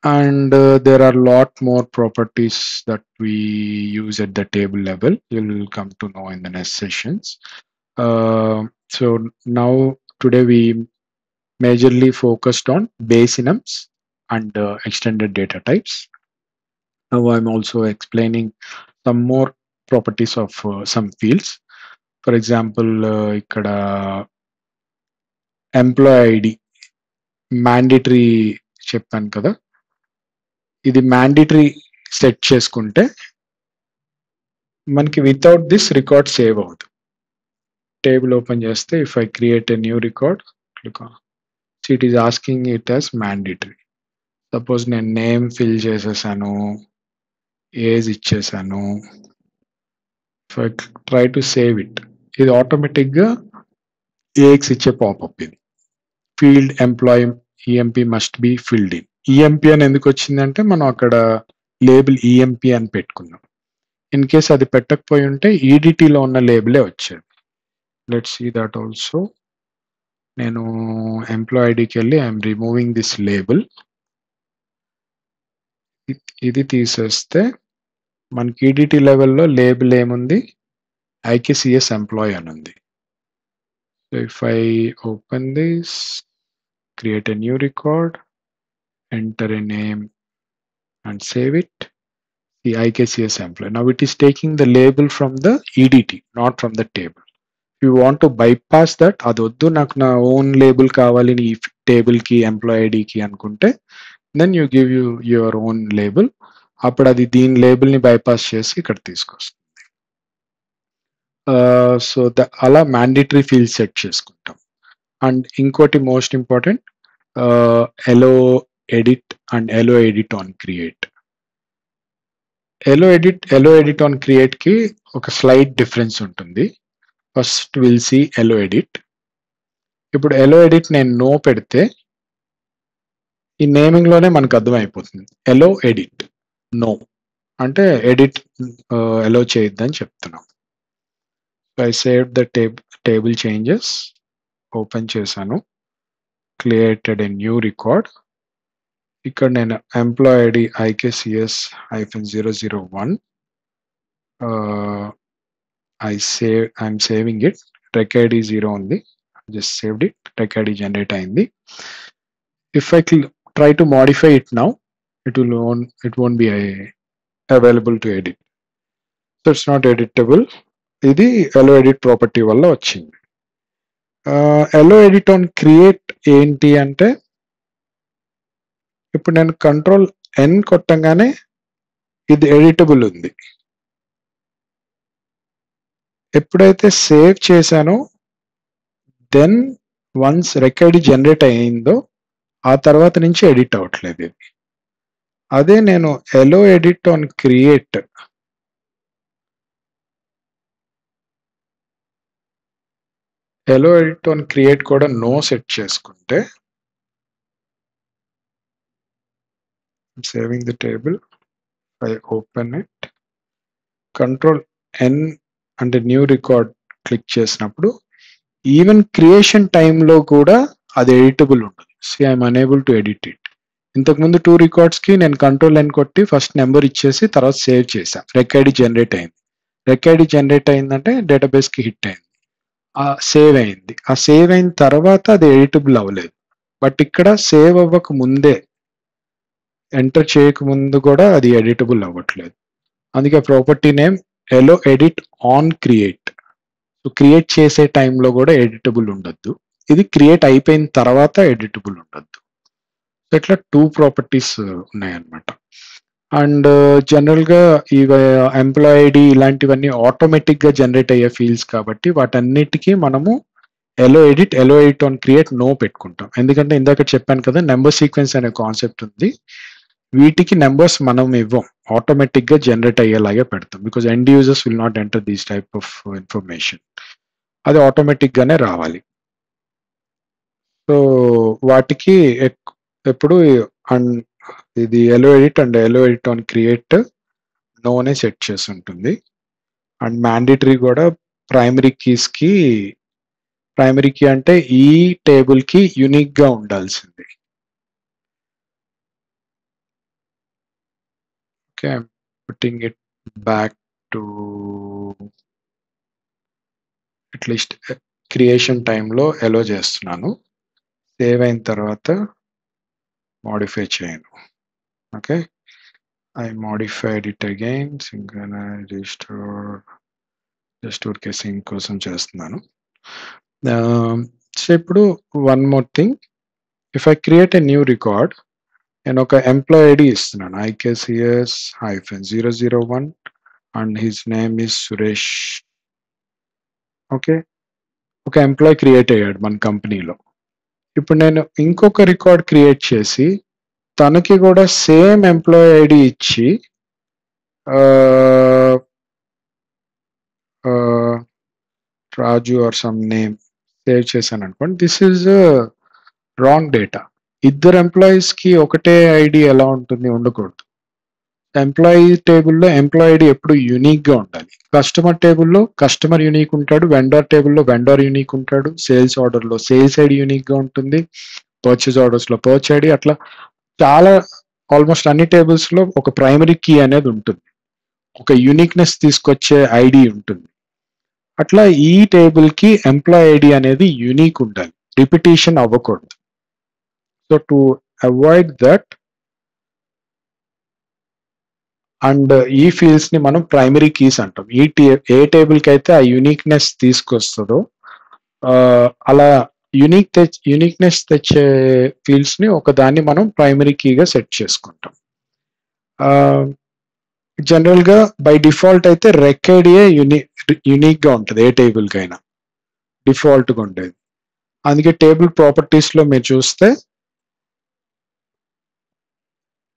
And there are a lot more properties that we use at the table level. You'll come to know in the next sessions. So now today we majorly focused on base enums and extended data types. Now I'm also explaining some more properties of some fields. For example, ikkada employee ID mandatory చెప్పాను కదా, ఇది mandatory set చేసుకుంటే మనకి without this record save అవుతుంది. Table open చేస్తే if I create a new record, it is asking it as mandatory. Suppose నేను name fill చేసేసాను, age ఇచ్చేసాను, if I try to save it, ఇది ఆటోమేటిక్గా ఏఎక్స్ ఇచ్చే పాపప్. ఇది field employee EMP must be filled in. EMP అని ఎందుకు వచ్చిందంటే మనం అక్కడ లేబుల్ ఈఎంపీ అని పెట్టుకున్నాం. ఇన్ కేస్ అది పెట్టకపోయి ఉంటే ఈడిటీలో ఉన్న లేబులే వచ్చేది. Let's see that also. నేను ఎంప్లాయ్ ఐడికి వెళ్ళి ఐఎమ్ రిమూవింగ్ దిస్ లేబుల్. ఇది తీసేస్తే మనకి ఈడిటీ లెవెల్లో లేబుల్ ఏముంది, ఐకేసిఎస్ ఎంప్లాయ్ అని ఉంది. So if I open this, create a new record, enter a name and save it, the IKCS employee. Now it is taking the label from the EDT, not from the table. If you want to bypass that, adoddu నాకు నా own label కావాలి ఈ table కి employee ID కి అనుకుంటే, then you give your own label. అప్పుడు అది దీని లేబుల్ ని బైపాస్ చేసి ఇక్కడ తీసుకొస్తుంది. సో అలా మ్యాండేటరీ ఫీల్డ్ సెట్ చేసుకుంటాం. అండ్ ఇంకోటి most important, allow edit and allow edit on create. Allow edit on create కి ఒక స్లైట్ డిఫరెన్స్ ఉంటుంది. First will see allow edit. ఇప్పుడు ఎలో ఎడిట్ నేను నో పెడితే ఈ నేమింగ్ లోనే మనకు అర్థమైపోతుంది. ఎలో ఎడిట్ నో అంటే ఎడిట్ ఎలో చేయొద్దని చెప్తున్నాం. I save the table changes, open చేశాను, క్రియేటెడ్ ఏ న్యూ రికార్డ్. ఇక్కడ నేను employee ID IKCS-001 I'm saving it. Rec ID 0 ఉంది, just saved it. Rec ID generate అయింది. If I try to modify it now, it won't be available to edit. So it's not editable. ఇది ఎలో edit property వల్ల వచ్చింది. ఎలో edit on create ఏంటి అంటే, ఇప్పుడు నేను control ఎన్ కొట్టంగానే ఇది ఎడిటబుల్ ఉంది. ఎప్పుడైతే సేవ్ చేశానో దెన్ వన్స్ రికార్డ్ జనరేట్ అయిందో ఆ తర్వాత నుంచి ఎడిట్ అవ్వట్లేదు ఇది. అదే నేను ఎలో ఎడిట్ ఆన్ క్రియేట్ కూడా నో సెట్ చేసుకుంటే, saving the table, I open it, control N అంటే న్యూ రికార్డ్ క్లిక్ చేసినప్పుడు ఈవెన్ క్రియేషన్ టైంలో కూడా అది ఎడిటబుల్ ఉంటుంది. So I'm unable to edit it. ఇంతకుముందు 2 రికార్డ్స్కి నేను కంట్రోల్ ఎన్ కొట్టి ఫస్ట్ నెంబర్ ఇచ్చేసి తర్వాత సేవ్ చేశాను. రెక్ ఐడి జనరేట్ అయింది. రెక్ ఐడి జనరేట్ అయిందంటే డేటాబేస్కి హిట్ అయింది, సేవ్ అయింది. ఆ సేవ్ అయిన తర్వాత అది ఎడిటబుల్ అవ్వలేదు. బట్ ఇక్కడ సేవ్ అవ్వక ముందే, ఎంటర్ చేయక ముందు కూడా అది ఎడిటబుల్ అవ్వట్లేదు. అందుకే property name allow edit on create. So create చేసే టైంలో కూడా ఎడిటబుల్ ఉండొద్దు, ఇది క్రియేట్ అయిపోయిన తర్వాత ఎడిటబుల్ ఉండొద్దు. ఇట్లా 2 ప్రాపర్టీస్ ఉన్నాయన్నమాట. అండ్ జనరల్గా ఇవి ఎంప్లాయ్ ఐడి ఇలాంటివన్నీ ఆటోమేటిక్గా జనరేట్ అయ్యే ఫీల్డ్స్ కాబట్టి వాటన్నిటికీ మనము ఎలో ఎడిట్ ఆన్ క్రియేట్ నో పెట్టుకుంటాం. ఎందుకంటే ఇందాక చెప్పాను కదా, నెంబర్ సీక్వెన్స్ అనే కాన్సెప్ట్ ఉంది. వీటికి నెంబర్స్ మనం ఇవ్వం, ఆటోమేటిక్గా జనరేట్ అయ్యేలాగే పెడతాం. Because end users will not enter these type of information, అది ఆటోమేటిక్గానే రావాలి. సో వాటికి ఎప్పుడు ఇది ఎలో edit on create Noney set చేసి ఉంటుంది. అండ్ మ్యాండేటరీ కూడా ప్రైమరీ కీ అంటే ఈ టేబుల్ కి యూనిక్ గా ఉండాల్సింది. Okay, putting it back to at least creation టైంలో ఎలో చేస్తున్నాను. సేవ్ అయిన తర్వాత మోడిఫై చేయను. Okay, I modified it again, synchronize, restore, just ఊరికే సింక్ కోసం చేస్తున్నాను. సో ఇప్పుడు one more thing, if I create a new record, నేను ఒక ఎంప్లాయ్ ఐడి ఇస్తున్నాను IKCS-001 and his name is Suresh. Okay, ఒక ఎంప్లాయ్ క్రియేట్ అయ్యాడు మన కంపెనీలో. ఇప్పుడు నేను ఇంకొక రికార్డ్ క్రియేట్ చేసి తనకి కూడా సేమ్ ఎంప్లాయ్ ఐడి ఇచ్చి రాజు ఆర్ సమ్ నేమ్ సేవ్ చేశాను అనుకోండి, దిస్ ఈజ్ రాంగ్ డేటా. ఇద్దరు ఎంప్లాయీస్కి ఒకటే ఐడి ఎలా ఉంటుంది, ఉండకూడదు. ఎంప్లాయీ టేబుల్లో ఎంప్లాయీ ఐడి ఎప్పుడు యూనిక్ గా ఉండాలి. కస్టమర్ టేబుల్లో కస్టమర్ యూనిక్ ఉంటాడు, వెండర్ టేబుల్లో వెండర్ యూనిక్ ఉంటాడు, సేల్స్ ఆర్డర్ లో సేల్స్ ఐడి యూనిక్ గా ఉంటుంది, పర్చేస్ ఆర్డర్స్ లో పర్చేస్ ఐడి, అట్లా చాలా ఆల్మోస్ట్ అన్ని టేబుల్స్ లో ఒక ప్రైమరీ కీ అనేది ఉంటుంది, ఒక యూనిక్నెస్ తీసుకొచ్చే ఐడి ఉంటుంది. అట్లా ఈ టేబుల్ కి ఎంప్లాయీ ఐడి అనేది యూనిక్ ఉండాలి, రిపిటేషన్ అవ్వకూడదు. So to avoid that and ఈ ఫీల్డ్స్ ని మనం ప్రైమరీ కీస్ అంటాం. ఏ టేబుల్ కి అయితే ఆ యూనిక్నెస్ తీసుకొస్తుందో అలా యూనిక్నెస్ తెచ్చే ఫీల్డ్స్ ని ఒక దాన్ని మనం ప్రైమరీ కీగా సెట్ చేసుకుంటాం. జనరల్ గా బై డిఫాల్ట్ అయితే రెక్ ఐడియే యూనిక్ గా ఉంటుంది ఏ టేబుల్ కైనా, డిఫాల్ట్ గా ఉండేది. అందుకే టేబుల్ ప్రాపర్టీస్ లో మీరు చూస్తే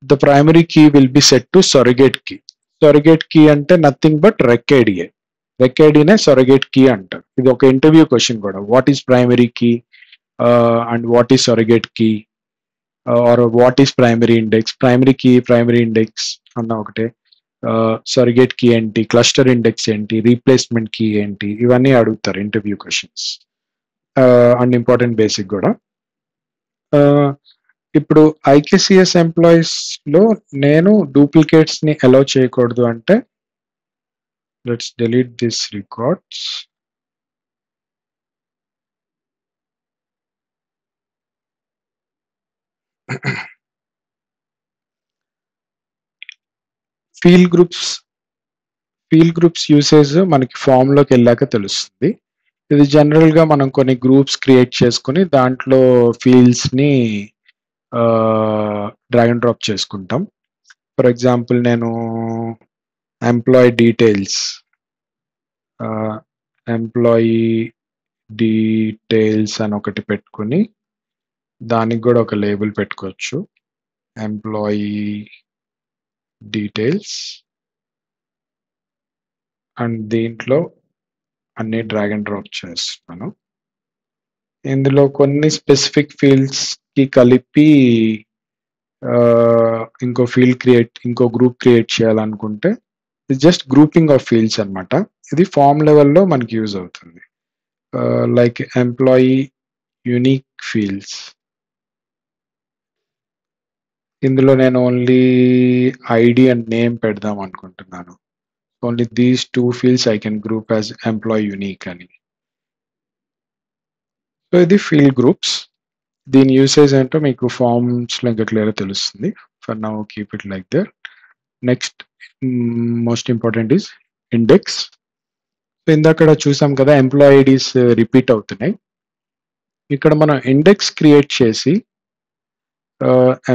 the primary key will be set to surrogate key. Surrogate key అంటే నథింగ్ బట్ రెక్ ఐడియే. రెక్ ఐడినే సొరగేట్ కీ అంటారు. ఇది ఒక ఇంటర్వ్యూ క్వశ్చన్ కూడా, what is primary key and what is surrogate key or what is primary index. Primary key primary index అన్న ఒకటే, surrogate key ఏంటి, క్లస్టర్ ఇండెక్స్ ఏంటి, రీప్లేస్మెంట్ కీ ఏంటి, ఇవన్నీ అడుగుతారు interview questions and important basic కూడా. ఇప్పుడు ఐకేసిఎస్ ఎంప్లాయీస్ లో నేను డూప్లికేట్స్ ని అలౌ చేయకూడదు అంటే let's delete this records. Field groups usage మనకి ఫామ్ లోకి వెళ్ళాక తెలుస్తుంది. ఇది జనరల్ గా మనం కొన్ని గ్రూప్స్ క్రియేట్ చేసుకుని దాంట్లో ఫీల్డ్స్ ని డ్రాగ్ అండ్ డ్రాప్ చేసుకుంటాం. ఫర్ ఎగ్జాంపుల్ నేను ఎంప్లాయీ డీటెయిల్స్ అని ఒకటి పెట్టుకుని దానికి కూడా ఒక లేబుల్ పెట్టుకోవచ్చు, ఎంప్లాయీ డీటెయిల్స్, అండ్ దీంట్లో అన్ని డ్రాగ్ అండ్ డ్రాప్ చేస్తున్నాను. ఇందులో కొన్ని స్పెసిఫిక్ ఫీల్డ్స్ కి కలిపి ఇంకో గ్రూప్ క్రియేట్ చేయాలనుకుంటే ఇది జస్ట్ గ్రూపింగ్ ఆఫ్ ఫీల్డ్స్ అనమాట. ఇది ఫామ్ లెవెల్లో మనకి యూజ్ అవుతుంది. లైక్ ఎంప్లాయీ యూనిక్ ఫీల్డ్స్, ఇందులో నేను ఓన్లీ ఐడి అండ్ నేమ్ పెడదాం అనుకుంటున్నాను. Only these 2 fields I can group as employee unique అని. సో ఇది ఫీల్డ్ గ్రూప్స్. దీని యూసేజ్ ఏంటో మీకు ఫార్మ్స్ లో ఇంకా క్లియర్ తెలుస్తుంది. For now keep it like that. Next most important is index. ఇందాక చూసాం కదా ఎంప్లాయీ ఐడీస్ రిపీట్ అవుతున్నాయి. ఇక్కడ మనం ఇండెక్స్ క్రియేట్ చేసి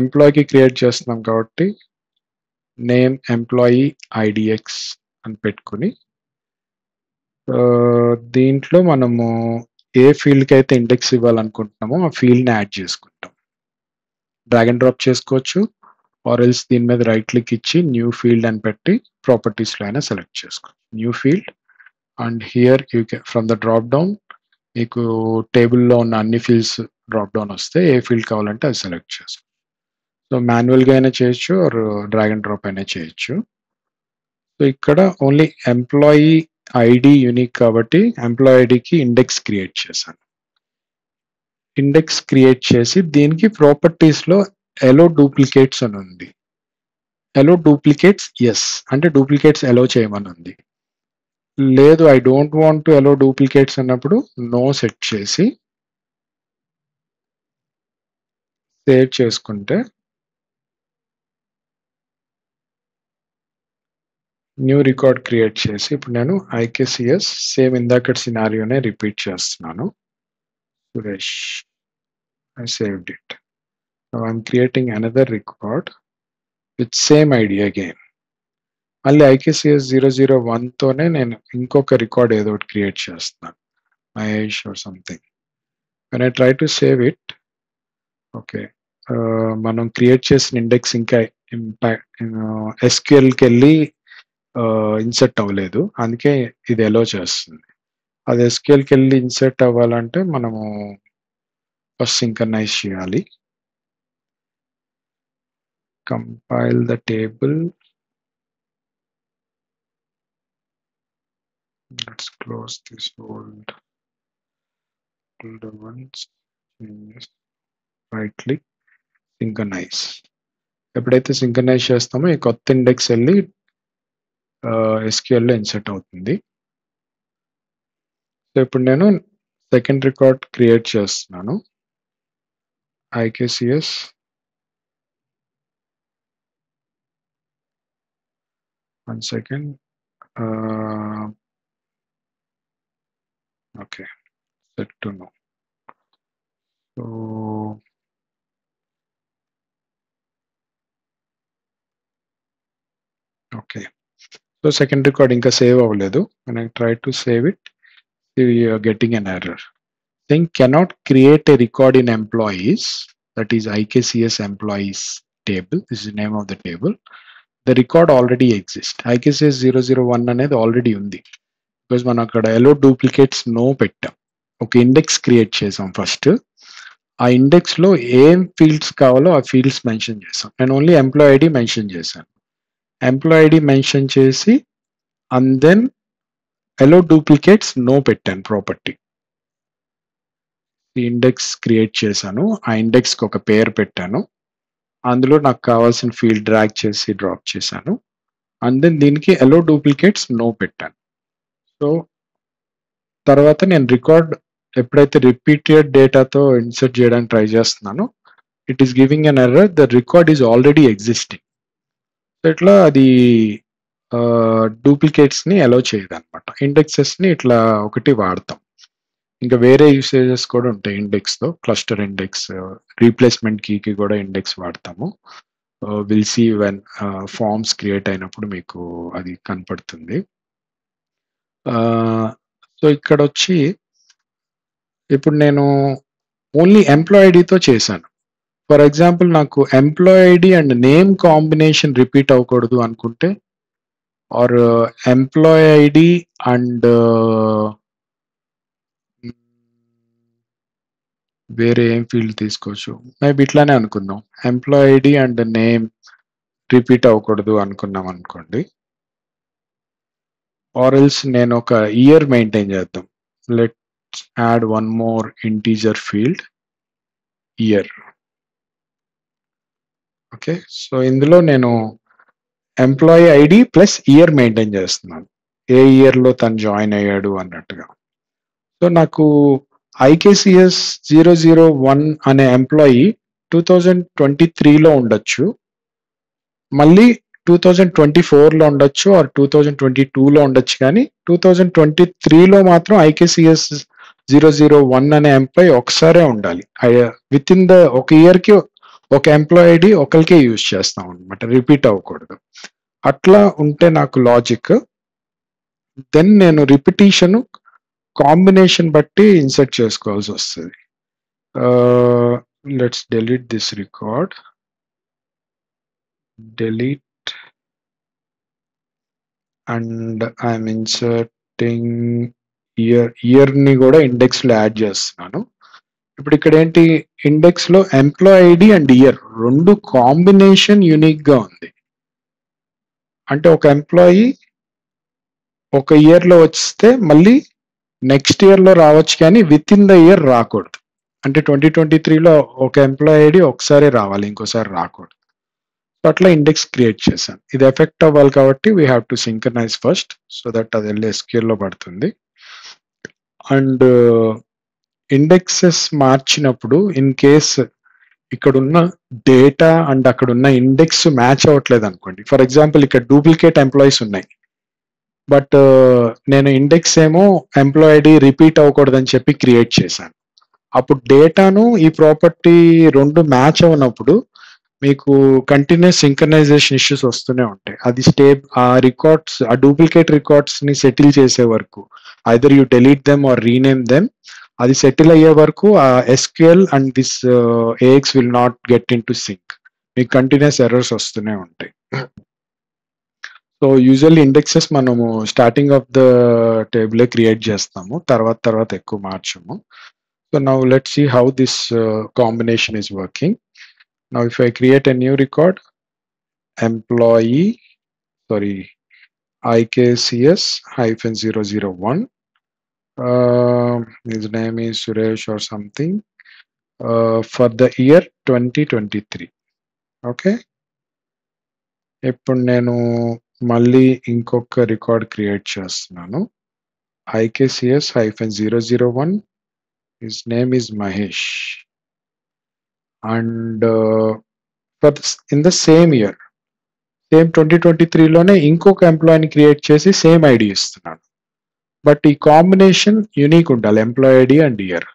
ఎంప్లాయీకి క్రియేట్ చేస్తున్నాం కాబట్టి నేమ్ ఎంప్లాయీ ఐడిఎక్స్ అని పెట్టుకుని దీంట్లో మనము ఏ ఫీల్డ్కి అయితే ఇండెక్స్ ఇవ్వాలనుకుంటున్నామో ఆ ఫీల్డ్ని యాడ్ చేసుకుంటాం. డ్రాగ్ అండ్ డ్రాప్ చేసుకోవచ్చు, ఆర్ ఎల్స్ దీని మీద రైట్ క్లిక్ ఇచ్చి న్యూ ఫీల్డ్ అని పెట్టి ప్రాపర్టీస్లో అయినా సెలెక్ట్ చేసుకోవచ్చు new field. And here you can from the drop down మీకు టేబుల్లో ఉన్న అన్ని ఫీల్డ్స్ డ్రాప్ డౌన్ వస్తే ఏ ఫీల్డ్ కావాలంటే అది సెలెక్ట్ చేసుకోవచ్చు. సో మాన్యువల్గా అయినా చేయొచ్చు ఆర్ డ్రాగ్ అండ్ డ్రాప్ అయినా చేయొచ్చు. సో ఇక్కడ ఓన్లీ ఎంప్లాయీ ఐడి యూనిక్ కాబట్టి ఎంప్లాయీ ఐడికి ఇండెక్స్ క్రియేట్ చేశాను. ఇండెక్స్ క్రియేట్ చేసి దీనికి ప్రాపర్టీస్లో ఎలో డూప్లికేట్స్ అని ఉంది. ఎలో డూప్లికేట్స్ ఎస్ అంటే డూప్లికేట్స్ ఎలో చేయమని ఉంది. లేదు I don't want to allow duplicates అన్నప్పుడు నో సెట్ చేసి సేవ్ చేసుకుంటే న్యూ రికార్డ్ క్రియేట్ చేసి ఇప్పుడు నేను ఐకేసిఎస్ సేమ్ ఇందాక సినారియోనే రిపీట్ చేస్తున్నాను. Suresh, I saved it. Now I'm creating another record with same ID again. మళ్ళీ ఐకేసిఎస్ 001 తోనే నేను ఇంకొక రికార్డ్ ఏదో ఒకటి క్రియేట్ చేస్తున్నాను, Mahesh or something. when I try to save it, okay మనం క్రియేట్ చేసిన ఇండెక్స్ ఇంకా ఎస్క్యూఎల్కి వెళ్ళి ఇన్సర్ట్ అవ్వలేదు, అందుకే ఇది ఎలో చేస్తుంది. అది ఎస్క్యూఎల్కి వెళ్ళి ఇన్సర్ట్ అవ్వాలంటే మనము ఫస్ట్ సింక్రనైజ్ చేయాలి. Compile the table Let's close this old ones. Changes. Right click, synchronize. ఎప్పుడైతే సింక్రనైజ్ చేస్తామో ఈ కొత్త ఇండెక్స్ వెళ్ళి SQL లో ఇన్సర్ట్ అవుతుంది. సో ఇప్పుడు నేను సెకండ్ రికార్డ్ క్రియేట్ చేస్తున్నాను. IKCS one second. Okay, set to know. So okay, so second record ఇంకా సేవ్ అవ్వలేదు. When I try to save it, you are getting an error saying cannot create a record in employees, that is IKCS employees table. This is the name of the table. The record already exists. IKCS 001 అనేది already ఉంది. Because మనం అక్కడ ఎలో duplicates no పెట్టాం. ఒక index create చేసాం first. ఆ index లో ఏం ఫీల్డ్స్ కావాలో ఆ ఫీల్డ్స్ మెన్షన్ చేసాం. నేను ఓన్లీ ఎంప్లాయ్ ఐడి మెన్షన్ చేశాను. ఎంప్లాయ్ ఐడి మెన్షన్ చేసి and then allow duplicates no పెట్టాను ప్రాపర్టీ. ఇండెక్స్ క్రియేట్ చేశాను. ఆ ఇండెక్స్ కి ఒక పేరు పెట్టాను. అందులో నాకు కావాల్సిన ఫీల్డ్ డ్రాగ్ చేసి డ్రాప్ చేశాను. అండ్ దెన్ దీనికి ఎలో డూప్లికేట్స్ నో పెట్టాను. సో తర్వాత నేను రికార్డ్ ఎప్పుడైతే రిపీటెడ్ డేటాతో ఇన్సర్ట్ చేయడానికి ట్రై చేస్తున్నానో it is giving an error, the record is already existing. So ఇట్లా అది డూప్లికేట్స్ ని అలో చేయదు అనమాట. ఇండెక్సెస్ ని ఇట్లా ఒకటి వాడతాం. ఇంకా వేరే యూసేజెస్ కూడా ఉంటాయి ఇండెక్స్ తో. క్లస్టర్ ఇండెక్స్, రీప్లేస్మెంట్ కీకి కూడా ఇండెక్స్ వాడతాము. Will see when forms create అయినప్పుడు మీకు అది కనపడుతుంది. సో ఇక్కడ వచ్చి ఇప్పుడు నేను ఓన్లీ ఎంప్లాయ్ ఐడితో చేశాను. ఫర్ ఎగ్జాంపుల్ నాకు employee ID and name combination repeat అవ్వకూడదు అనుకుంటే, ఆర్ ఎంప్లాయ్ ఐడి అండ్ వేరే ఏం ఫీల్డ్ తీసుకోవచ్చు, మేబీ ఇట్లానే అనుకుందాం. Employee ID and name repeat అవ్వకూడదు అనుకున్నాం అనుకోండి. ఆర్ ఎల్స్ నేను ఒక ఇయర్ మెయింటైన్ చేద్దాం. Let's add one more integer field, year. Okay, so ఇందులో నేను employee ID plus year maintain చేస్తున్నాను, ఏ ఇయర్ లో తను జాయిన్ అయ్యాడు అన్నట్టుగా. సో నాకు IKCS 001 అనే ఎంప్లాయీ 2023లో ఉండొచ్చు, మళ్ళీ 2024లో ఉండొచ్చు, ఆర్ 2022లో ఉండొచ్చు. కానీ 2023లో మాత్రం IKCS 001 అనే ఎంప్లాయీ ఒకసారే ఉండాలి. విత్ ఇన్ ద ఒక ఇయర్ కి ఒక ఎంప్లాయ్ ఐడి ఒకరికే యూజ్ చేస్తాం అనమాట, రిపీట్ అవ్వకూడదు. అట్లా ఉంటే నాకు లాజిక్. దెన్ నేను రిపిటీషన్ కాంబినేషన్ బట్టి ఇన్సర్ట్ చేసుకోవాల్సి వస్తుంది. Let's delete this record, delete, and I'm inserting year ని కూడా ఇండెక్స్ లో యాడ్ చేస్తున్నాను. ఇప్పుడు ఇక్కడ ఏంటి, ఇండెక్స్ లో ఎంప్లాయ్ ఐడి అండ్ ఇయర్ రెండు కాంబినేషన్ యూనిక్ గా ఉంది. అంటే ఒక ఎంప్లాయీ ఒక ఇయర్ లో వస్తే మళ్ళీ నెక్స్ట్ ఇయర్ లో రావచ్చు, కానీ విత్ ఇన్ ద ఇయర్ రాకూడదు. అంటే 2023లో ఒక ఎంప్లాయ్ ఐడి ఒకసారి రావాలి, ఇంకోసారి రాకూడదు. సో అట్లా ఇండెక్స్ క్రియేట్ చేశాను. ఇది ఎఫెక్ట్ అవ్వాలి కాబట్టి we have to synchronise first, so that అది వెళ్ళి SQL లో పడుతుంది. అండ్ ఇండెక్సెస్ మార్చినప్పుడు ఇన్ కేస్ ఇక్కడ ఉన్న డేటా అండ్ అక్కడ ఉన్న ఇండెక్స్ మ్యాచ్ అవ్వట్లేదు అనుకోండి. ఫర్ ఎగ్జాంపుల్ ఇక్కడ డూప్లికేట్ ఎంప్లాయీస్ ఉన్నాయి, బట్ నేను ఇండెక్స్ ఏమో ఎంప్లాయ్ ఐడి రిపీట్ అవ్వకూడదని చెప్పి క్రియేట్ చేశాను. అప్పుడు డేటాను ఈ ప్రాపర్టీ రెండు మ్యాచ్ అవ్వనప్పుడు మీకు కంటిన్యూస్ సింక్రనైజేషన్ ఇష్యూస్ వస్తూనే ఉంటాయి. అది ఆ రికార్డ్స్, ఆ డూప్లికేట్ రికార్డ్స్ ని సెటిల్ చేసే వరకు, either you delete them or rename them, అది సెటిల్ అయ్యే వరకు ఆ SQL and this AX will not get into sync. మీకు కంటిన్యూస్ ఎర్రర్స్ వస్తూనే ఉంటాయి. సో యూజువల్లీ ఇండెక్సెస్ మనము starting of the table create చేస్తాము, తర్వాత ఎక్కువ మార్చము. So now let's see how this combination is working. Now if I create a new record, IKCS-001. His name is Suresh or something. For the year 2023. Okay, ఇప్పుడు నేను మళ్ళీ ఇంకొక record create చేస్తున్నాను. IKCS-001. His name is Mahesh. And in the same year, same 2023లోనే ఇంకొక ఎంప్లాయీని create చేసి same ID ఇస్తున్నాను. బట్ ఈ కాంబినేషన్ యూనిక్ ఉండాలి, employee ID and year.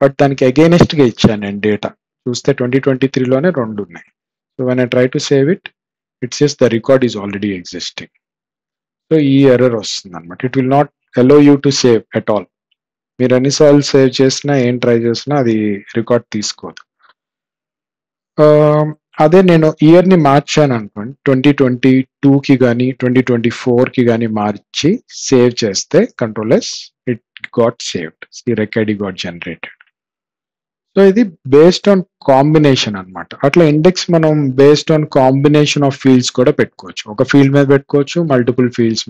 But దానికి అగైనెస్ట్ గా ఇచ్చాను నేను డేటా. చూస్తే 2023లోనే 2 ఉన్నాయి. So when I try to save it says the record is already existing. So ఈ ఎర్రర్ వస్తుంది అనమాట. It will not allow you to save at all. మీరు ఎన్నిసార్లు సేవ్ చేసినా ఏం ట్రై చేసినా అది రికార్డ్ తీసుకోదు. అదే నేను ఇయర్ ని మార్చాను అనుకోండి, 2022కి కానీ 2024కి కానీ మార్చి సేవ్ చేస్తే కంట్రోల్-S, ఇట్ గాట్ సేవ్డ్, ఈ రెక్-ID గాట్ జనరేటెడ్. సో ఇది బేస్డ్ ఆన్ కాంబినేషన్ అనమాట. అట్లా ఇండెక్స్ మనం based on combination of fields కూడా పెట్టుకోవచ్చు. ఒక ఫీల్డ్ మీద పెట్టుకోవచ్చు, మల్టిపుల్ ఫీల్డ్స్